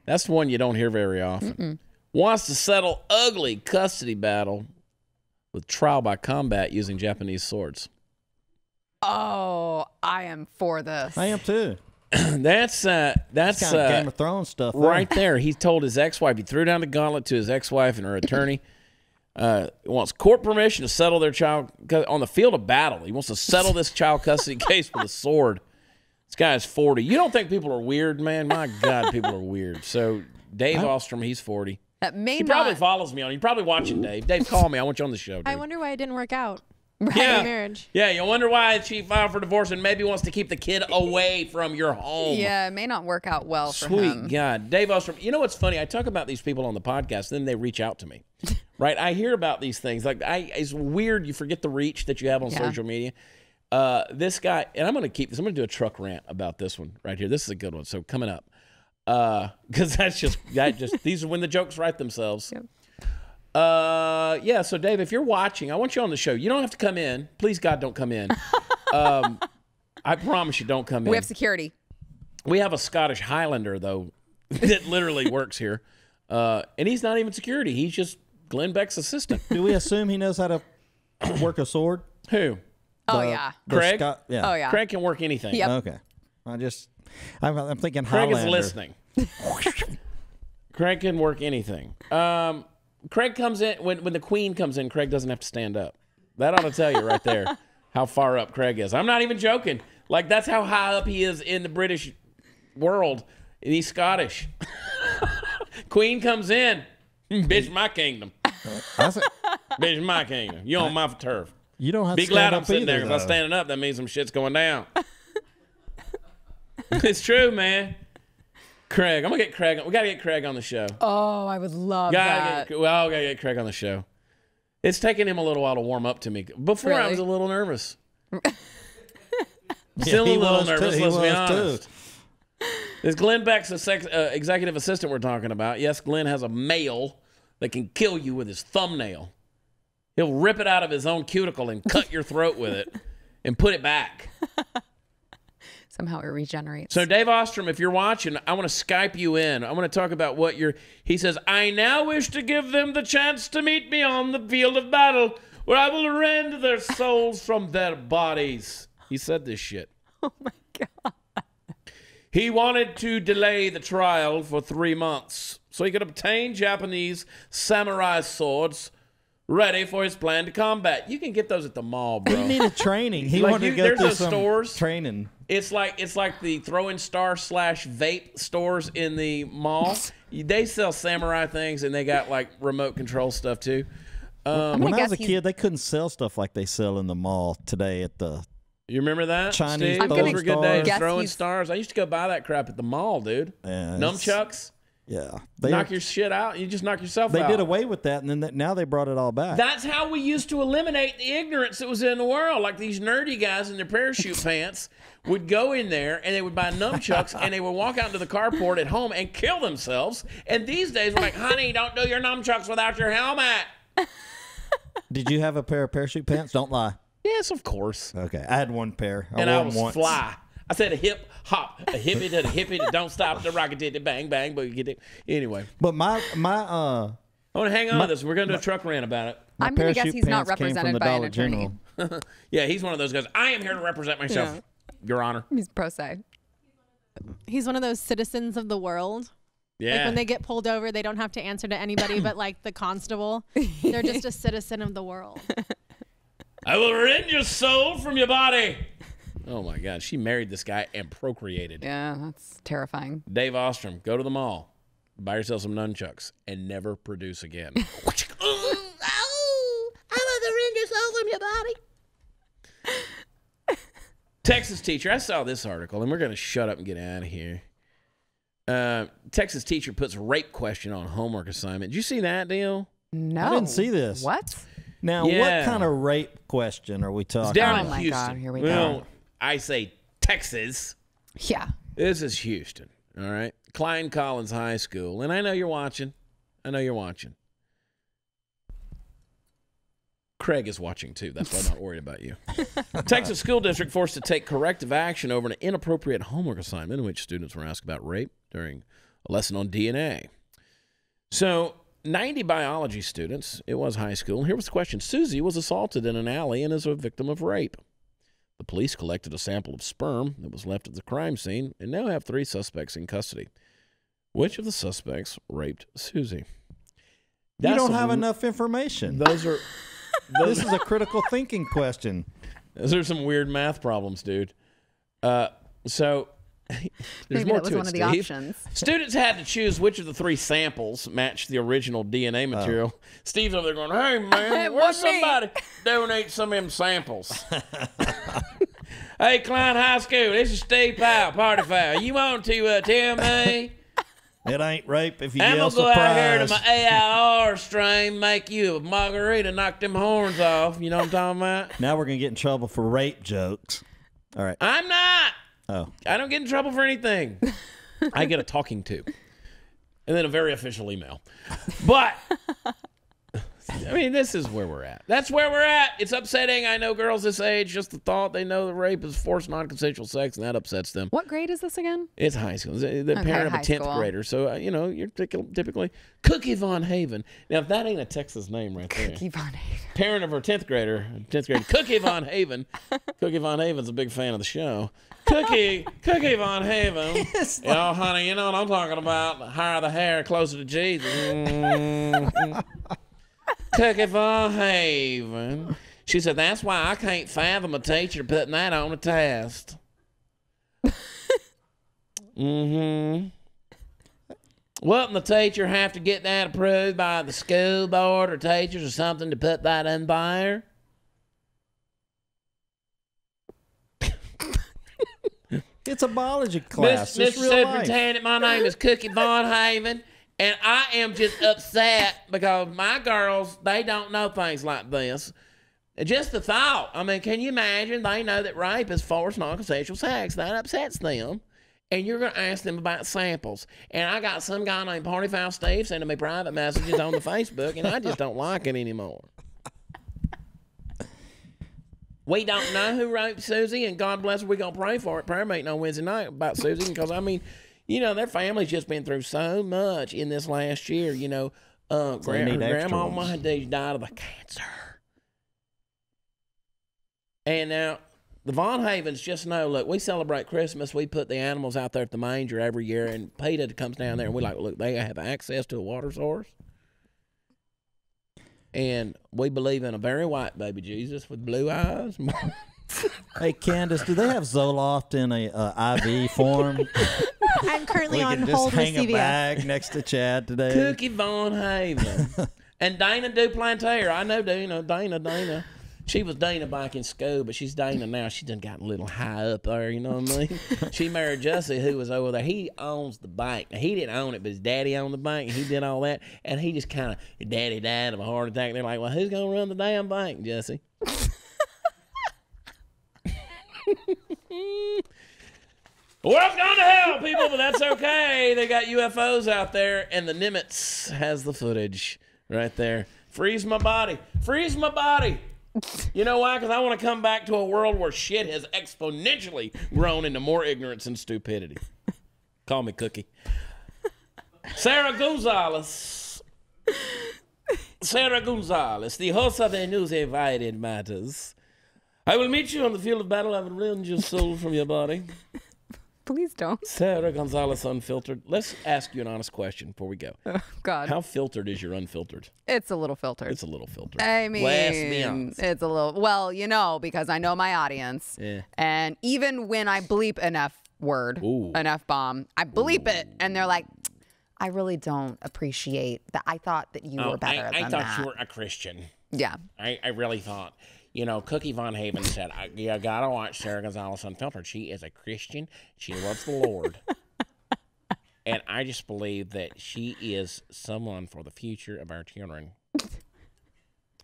that's the one you don't hear very often, wants to settle ugly custody battle with trial by combat using Japanese swords. Oh, I am for this. I am too. That's kind of Game of Thrones stuff. Right there. He told his ex-wife, he threw down the gauntlet to his ex-wife and her attorney. Wants court permission to settle their child on the field of battle. He wants to settle this child custody case with a sword. This guy is 40. You don't think people are weird, man? My God, people are weird. So Dave Ostrom, he's 40. He probably follows me on. You're probably watching Dave. Dave, call me. I want you on the show, dude. I wonder why it didn't work out. Yeah. Marriage. Yeah, you wonder why she filed for divorce and maybe wants to keep the kid away from your home. Yeah, it may not work out well for Sweet him. God. Dave Ostrom, you know what's funny? I talk about these people on the podcast, then they reach out to me. Right? I hear about these things. It's weird you forget the reach that you have on social media. This guy, and I'm going to do a truck rant about this one right here. This is a good one. So coming up. Because these are when the jokes write themselves. Yep. Yeah, so Dave, if you're watching, I want you on the show. You don't have to come in. Please, God, don't come in. I promise you, don't come in. We have security. We have a Scottish Highlander, though, that literally works here. And he's not even security. He's just Glenn Beck's assistant. Do we assume he knows how to work a sword? Who? Yeah. Craig? Yeah. Oh, yeah. Craig can work anything. Yep. Okay. I'm thinking Craig Highlander. is listening. Craig can work anything. Craig comes in, when the Queen comes in, Craig doesn't have to stand up. That ought to tell you right there how far up Craig is. I'm not even joking. Like, that's how high up he is in the British world. And he's Scottish. Queen comes in. Bitch, my kingdom. Bitch, my kingdom. You on my turf. You don't have Be to glad stand I'm up sitting either, there, because I'm standing up. That means some shit's going down. It's true, man. Craig, I'm gonna get Craig. We gotta get Craig on the show. Oh, I would love that. We gotta get Craig on the show. It's taken him a little while to warm up to me. Before I was a little nervous. Still a little nervous. Let's be honest. Is Glenn Beck's executive assistant we're talking about? Yes, Glenn has a male that can kill you with his thumbnail. He'll rip it out of his own cuticle and cut your throat with it and put it back. Somehow it regenerates. So, Dave Ostrom, if you're watching, I want to Skype you in. I want to talk about what he says, I now wish to give them the chance to meet me on the field of battle, where I will rend their souls from their bodies. He said this shit. Oh, my God. He wanted to delay the trial for 3 months so he could obtain Japanese samurai swords ready for his plan to combat. You can get those at the mall, bro. He needed training. He Like wanted to go there's through those some stores. training. It's like the Throwing Star / vape stores in the mall. They sell samurai things, and they got like remote control stuff too. When I was a kid, they couldn't sell stuff like they sell in the mall today at the. You remember that? Chinese Steve? Those were good days. Guess Throwing stars. I used to go buy that crap at the mall, dude. Yeah, Nunchucks. Yeah. Knock your shit out. You just knock yourself out. They did away with that, and then now they brought it all back. That's how we used to eliminate the ignorance that was in the world. Like these nerdy guys in their parachute pants would go in there and they would buy nunchucks and they would walk out into the carport at home and kill themselves. And these days we're like, honey, don't do your nunchucks without your helmet. Did you have a pair of parachute pants? Don't lie. Yes, of course. Okay, I had one pair. I wore them was once. fly. I said a hip hop, a hippie to the hippie that don't stop the rocket did the bang bang boogie. Anyway, But my I want to hang on to this. We're going to do a truck rant about it. I'm going to guess parachute he's not pants came from represented the by an Dollar attorney. General. Yeah, he's one of those guys. I am here to represent myself, Your Honor. He's pro se. He's one of those citizens of the world. Yeah. Like when they get pulled over, they don't have to answer to anybody but like the constable. They're just a citizen of the world. I will rend your soul from your body. Oh, my God. She married this guy and procreated. Yeah, that's terrifying. Dave Ostrom, go to the mall, buy yourself some nunchucks, and never produce again. I'm going to rend your soul from your body. Texas teacher. I saw this article, and we're going to shut up and get out of here. Texas teacher puts rape question on homework assignment. Did you see that deal? No. I didn't see this. What? Now, what kind of rape question are we talking It's down about? in my Houston. God, here we well, go. I say Texas. Yeah. This is Houston, all right? Klein Collins High School. And I know you're watching. Craig is watching, too. That's why I'm not worried about you. Texas school district forced to take corrective action over an inappropriate homework assignment in which students were asked about rape during a lesson on DNA. So 90 biology students, it was high school. Here was the question. Susie was assaulted in an alley and is a victim of rape. The police collected a sample of sperm that was left at the crime scene and now have 3 suspects in custody. Which of the suspects raped Susie? You don't have enough information. This is a critical thinking question. Those are some weird math problems, dude. So there's Maybe more that was to one it, of the Steve. options. Students had to choose which of the 3 samples matched the original DNA material. Steve's over there going, "Hey man, where's somebody donate some of them samples?" "Hey, Klein High School, this is Steve Powell, party foul. You want to tell me? It ain't rape if you I'm yell gonna go out here to surprise. my AIR stream, make you a margarita, knock them horns off. You know what I'm talking about?" Now we're going to get in trouble for rape jokes. All right. I'm not. Oh. I don't get in trouble for anything. I get a talking to. And then a very official email. But, I mean, this is where we're at. That's where we're at. It's upsetting. I know girls this age, just the thought they know that rape is forced non-consensual sex, and that upsets them. What grade is this again? It's high school. The parent of a 10th grader. So, you're typically Cookie Von Haven. Now, if that ain't a Texas name right there. Cookie Von Haven. Parent of her 10th grader, Cookie Von Haven. Cookie Von Haven's a big fan of the show. Cookie Von Haven. Honey, you know what I'm talking about. Higher the hair, closer to Jesus. Cookie Von Haven. She said, "That's why I can't fathom a teacher putting that on a test." Wouldn't the teacher have to get that approved by the school board or teachers or something to put that in there? It's a biology class. Mr. Superintendent, my name is Cookie Von Haven, and I am just upset because my girls, they don't know things like this. Just the thought. I mean, can you imagine? They know that rape is forced non-consensual sex. That upsets them. And you're going to ask them about samples. And I got some guy named Party Foul Steve sending me private messages on the Facebook, and I just don't like it anymore. We don't know who raped Susie, and God bless her, we're going to pray for it. Prayer meeting on Wednesday night about Susie, because, I mean, their family's just been through so much in this last year. Her grandma died of a cancer. And now, the Von Havens just know, look, we celebrate Christmas. We put the animals out there at the manger every year, and PETA comes down there, and we look, they have access to a water source. And we believe in a very white baby Jesus with blue eyes. Hey, Candace, do they have Zoloft in a IV form? I'm currently we on can just hold with hang a CVS. bag next to Chad today. Cookie Von Haven. And Dana Duplantier. I know Dana. She was Dana back in school, but she's Dana now. She done got a little high up there, you know what I mean? She married Jesse, who was over there. He owns the bank. Now, he didn't own it, but his daddy owned the bank, and he did all that. And he just kind of, his daddy died of a heart attack. They're like, well, who's going to run the damn bank, Jesse? The world's gone to hell, people, but that's okay. They got UFOs out there, and the Nimitz has the footage right there. Freeze my body. Freeze my body. You know why? Because I want to come back to a world where shit has exponentially grown into more ignorance and stupidity. Call me Cookie. Sarah Gonzalez, the host of the News Invited Matters. I will meet you on the field of battle. I will rend your soul from your body. Please don't. Sarah Gonzalez Unfiltered. Let's ask you an honest question before we go. Oh, God. How filtered is your unfiltered? It's a little filtered. It's a little filtered. I mean, Let's be honest. it's a little, well, because I know my audience. Yeah. And even when I bleep an F word, Ooh. an F bomb, I bleep it. And they're like, I really don't appreciate that. I thought that you were better than that. I thought you were a Christian. Yeah. I really thought. Cookie Von Haven said, you gotta watch Sarah Gonzalez Unfiltered. She is a Christian. She loves the Lord. And I just believe that she is someone for the future of our children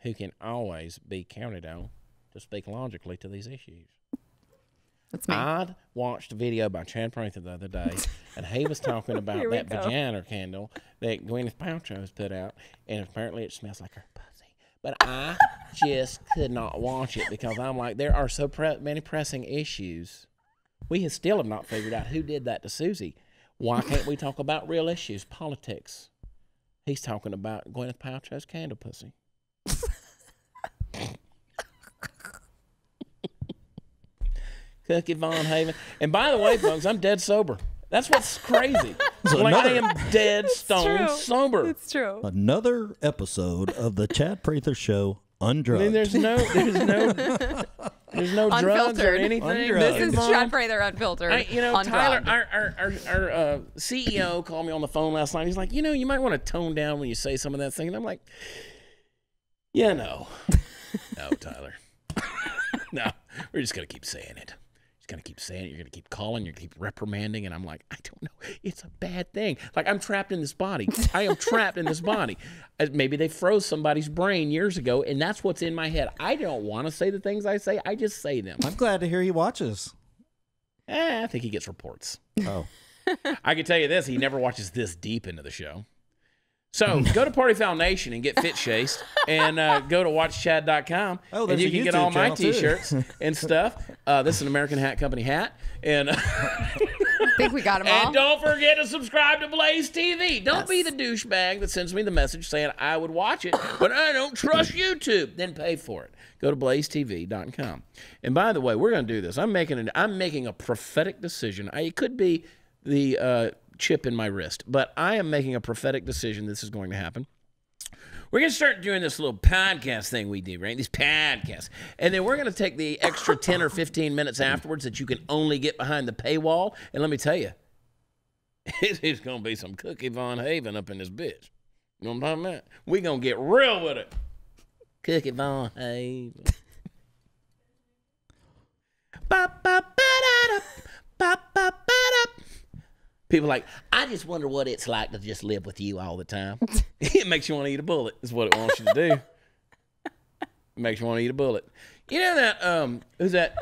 who can always be counted on to speak logically to these issues. That's me. I'd watched a video by Chad Prather the other day, and he was talking about that vagina candle that Gwyneth Paltrow has put out, and apparently it smells like her pussy. But I just could not watch it because I'm like, there are so many pressing issues. We still have not figured out who did that to Susie. Why can't we talk about real issues, politics? He's talking about Gwyneth Paltrow's candle pussy. Cookie Von Haven. And by the way, folks, I'm dead sober. That's what's crazy. Like, I am dead stone sober. It's true. Another episode of the Chad Prather Show, undrugged. I mean, there's no drugs or anything. This is Chad Prather Unfiltered. Tyler, our CEO called me on the phone last night. He's like, you might want to tone down when you say some of that thing. And I'm like, no, Tyler, no, we're just gonna keep saying it. Going to keep saying it. You're going to keep calling. You're going to keep reprimanding. And I'm like, I don't know. It's a bad thing. Like, I'm trapped in this body. I am trapped in this body. Maybe they froze somebody's brain years ago, and that's what's in my head. I don't want to say the things I say. I just say them. I'm glad to hear he watches. I think he gets reports. Oh. I can tell you this. He never watches this deep into the show. So go to Party Foul Nation and get fit chased, and go to watchchad.com, and you can get all my T-shirts and stuff. This is an American Hat Company hat, and I think we got them all. And don't forget to subscribe to Blaze TV. Don't be the douchebag that sends me the message saying I would watch it, but I don't trust YouTube. Then pay for it. Go to blazetv.com. And by the way, we're going to do this. I'm making a prophetic decision. It could be the chip in my wrist, but I am making a prophetic decision. This is going to happen. We're going to start doing this little podcast thing we do, right? These podcasts. And then we're going to take the extra 10 or 15 minutes afterwards that you can only get behind the paywall. And let me tell you, it's going to be some Cookie Von Haven up in this bitch. You know what I'm talking about? We're going to get real with it. Cookie Von Haven. People are like, I just wonder what it's like to just live with you all the time. It makes you want to eat a bullet, is what it wants you to do. It makes you want to eat a bullet. You know that, who's that?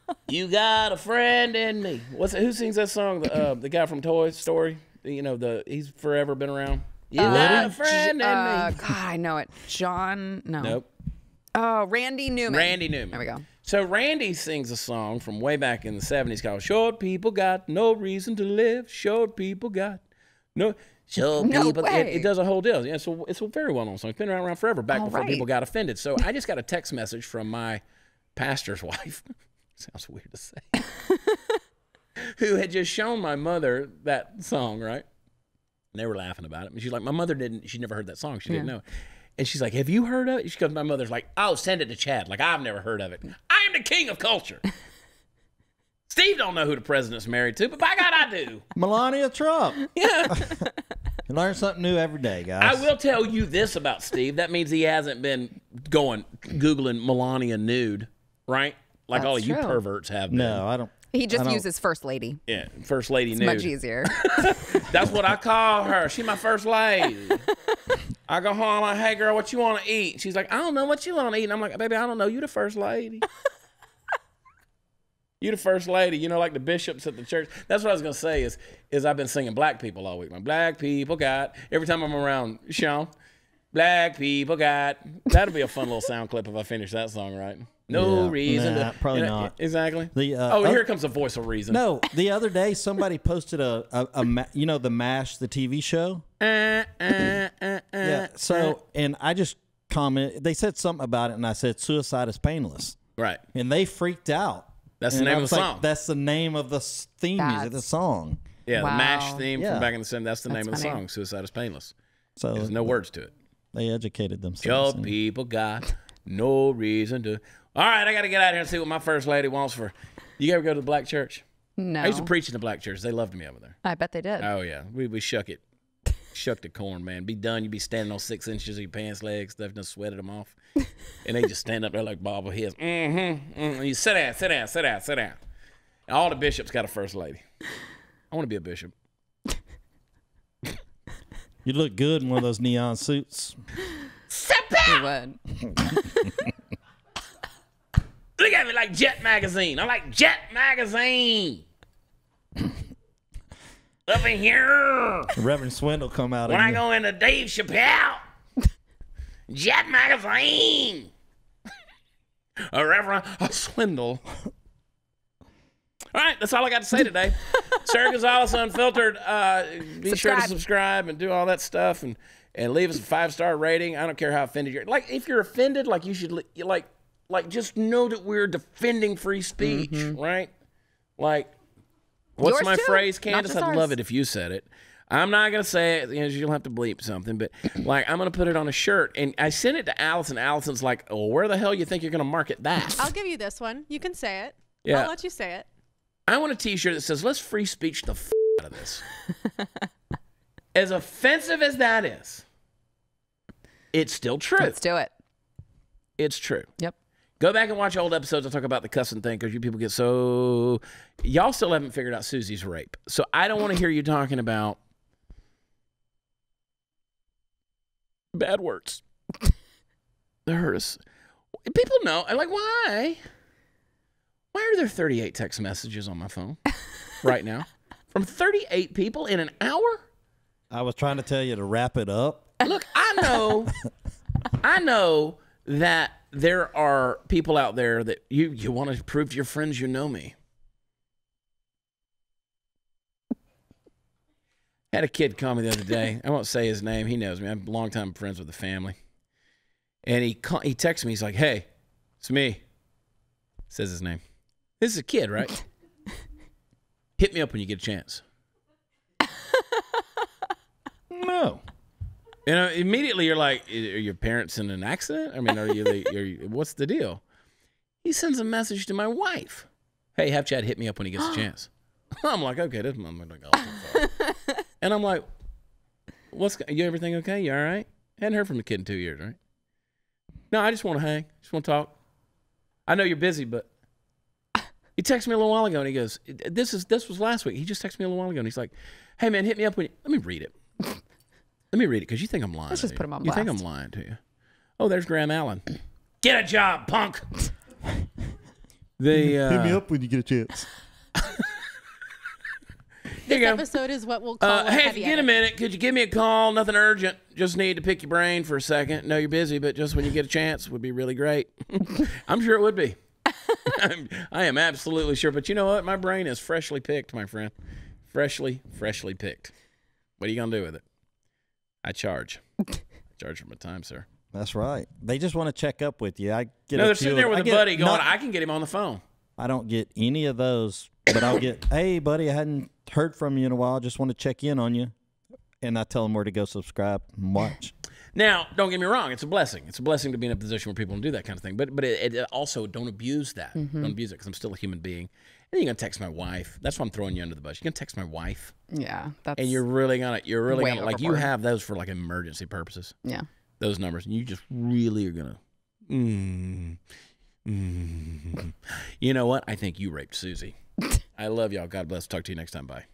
Oh, you got a friend in me. Who sings that song? The guy from Toy Story. He's forever been around. You got a friend in me. God, I know it. John, no. Nope. Oh, Randy Newman. Randy Newman. There we go. So Randy sings a song from way back in the 70s called Short People Got No Reason to Live. Short people got no... Short people... It does a whole deal. Yeah, so it's a very well-known song. It's been around forever, back before people got offended. So I just got a text message from my pastor's wife. Sounds weird to say. Who had just shown my mother that song, right? And they were laughing about it. And she's like, my mother didn't... She never heard that song. She didn't know. And she's like, have you heard of it? She goes, my mother's like, oh, send it to Chad. Like, I've never heard of it. I am the king of culture. Steve don't know who the president's married to, but by God, I do. Melania Trump. Yeah. You learn something new every day, guys. I will tell you this about Steve. That means he hasn't been Googling Melania nude, right? Like all of you perverts have been. No, I don't. He just uses First Lady. Yeah, First Lady nude. Much easier. That's what I call her. She my first lady. I go home, I'm like, hey, girl, what you want to eat? She's like, I don't know what you want to eat. And I'm like, baby, I don't know. You the first lady. You the first lady. Like the bishops at the church. That's what I was going to say is I've been singing black people all week. My black people got, every time I'm around Sean, black people got, that'll be a fun little sound clip if I finish that song right. No reason to. Probably not. Exactly. Here comes the voice of reason. No, the other day somebody posted the MASH, the TV show. Yeah. So, and I just commented. They said something about it, and I said, "Suicide is painless." Right. And they freaked out. That's the name of the song. That's the name of the theme of the song. Yeah, wow. The MASH theme from back in the 70s. That's the name of the song. Suicide is painless. So there's no words to it. They educated themselves. Your people got no reason to. All right, I got to get out here and see what my first lady wants for. You ever go to the black church? No. I used to preach in the black church. They loved me over there. I bet they did. Oh, yeah. We shuck it. Shuck the corn, man. Be done. You be standing on 6 inches of your pants legs. They've just sweated them off. And they just stand up there like bobbleheads. You sit down, sit down, sit down, sit down. And all the bishops got a first lady. I want to be a bishop. You look good in one of those neon suits. Sit down! You would. Look at me like Jet Magazine. I'm like Jet Magazine. Up in here. Reverend Swindle come out. When I go into Dave Chappelle. Jet Magazine. Reverend Swindle. All right, that's all I got to say today. Sarah Gonzalez Unfiltered. Be sure to subscribe and do all that stuff and leave us a 5-star rating. I don't care how offended you're. Like, if you're offended, like, you should, like, like, just know that we're defending free speech, right? Like, what's Yours my too, phrase, not Candace? just I'd love ours. it if you said it. I'm not going to say it. You know, you'll have to bleep something. But, like, I'm going to put it on a shirt. And I sent it to Allison. Allison's like, oh, where the hell you think you're going to market that? I'll give you this one. You can say it. Yeah. I'll let you say it. I want a T-shirt that says, let's free speech the out of this. As offensive as that is, it's still true. Let's do it. It's true. Yep. Go back and watch old episodes. I talk about the cussing thing because you people get so... Y'all still haven't figured out Susie's rape. So I don't want to hear you talking about bad words. That hurt us. People know. I'm like, why? Why are there 38 text messages on my phone right now? From 38 people in an hour? I was trying to tell you to wrap it up. Look, I know that there are people out there that you want to prove to your friends you know me. I had a kid call me the other day. I won't say his name. He knows me. I'm longtime friends with the family. And he texts me. He's like, hey, it's me. Says his name. This is a kid, right? Hit me up when you get a chance. No. You know, immediately you're like, are your parents in an accident? I mean, what's the deal? He sends a message to my wife. Hey, have Chad hit me up when he gets a chance. I'm like, okay, this mom like, oh, and I'm like, you everything okay? You all right? Hadn't heard from the kid in 2 years, right? No, I just want to hang. Just want to talk. I know you're busy, but he texted me a little while ago and he goes, this was last week. He just texted me a little while ago and he's like, hey man, hit me up when let me read it. Let me read it because you think I'm lying. Let's just put him on blast. You think I'm lying to you. Oh, there's Graham Allen. Get a job, punk. Hit me up when you get a chance. This episode is what we'll call hey, if you get a minute, could you give me a call? Nothing urgent. Just need to pick your brain for a second. No, you're busy, but just when you get a chance would be really great. I'm sure it would be. I am absolutely sure. But you know what? My brain is freshly picked, my friend. Freshly picked. What are you going to do with it? I charge. I charge for my time, sir. That's right. They just want to check up with you. They're sitting there with a buddy going, I can get him on the phone. I don't get any of those, but I'll get, hey, buddy, I hadn't heard from you in a while. Just want to check in on you. And I tell them where to go subscribe and watch. Now, don't get me wrong. It's a blessing. It's a blessing to be in a position where people can do that kind of thing. But it also, don't abuse that. Don't abuse it because I'm still a human being. And you're going to text my wife. That's why I'm throwing you under the bus. You're going to text my wife. Yeah. And you're really going to, like, you overboard. have those for, like, emergency purposes. Yeah. Those numbers. And you just really are going to, You know what? I think you raped Susie. I love y'all. God bless. Talk to you next time. Bye.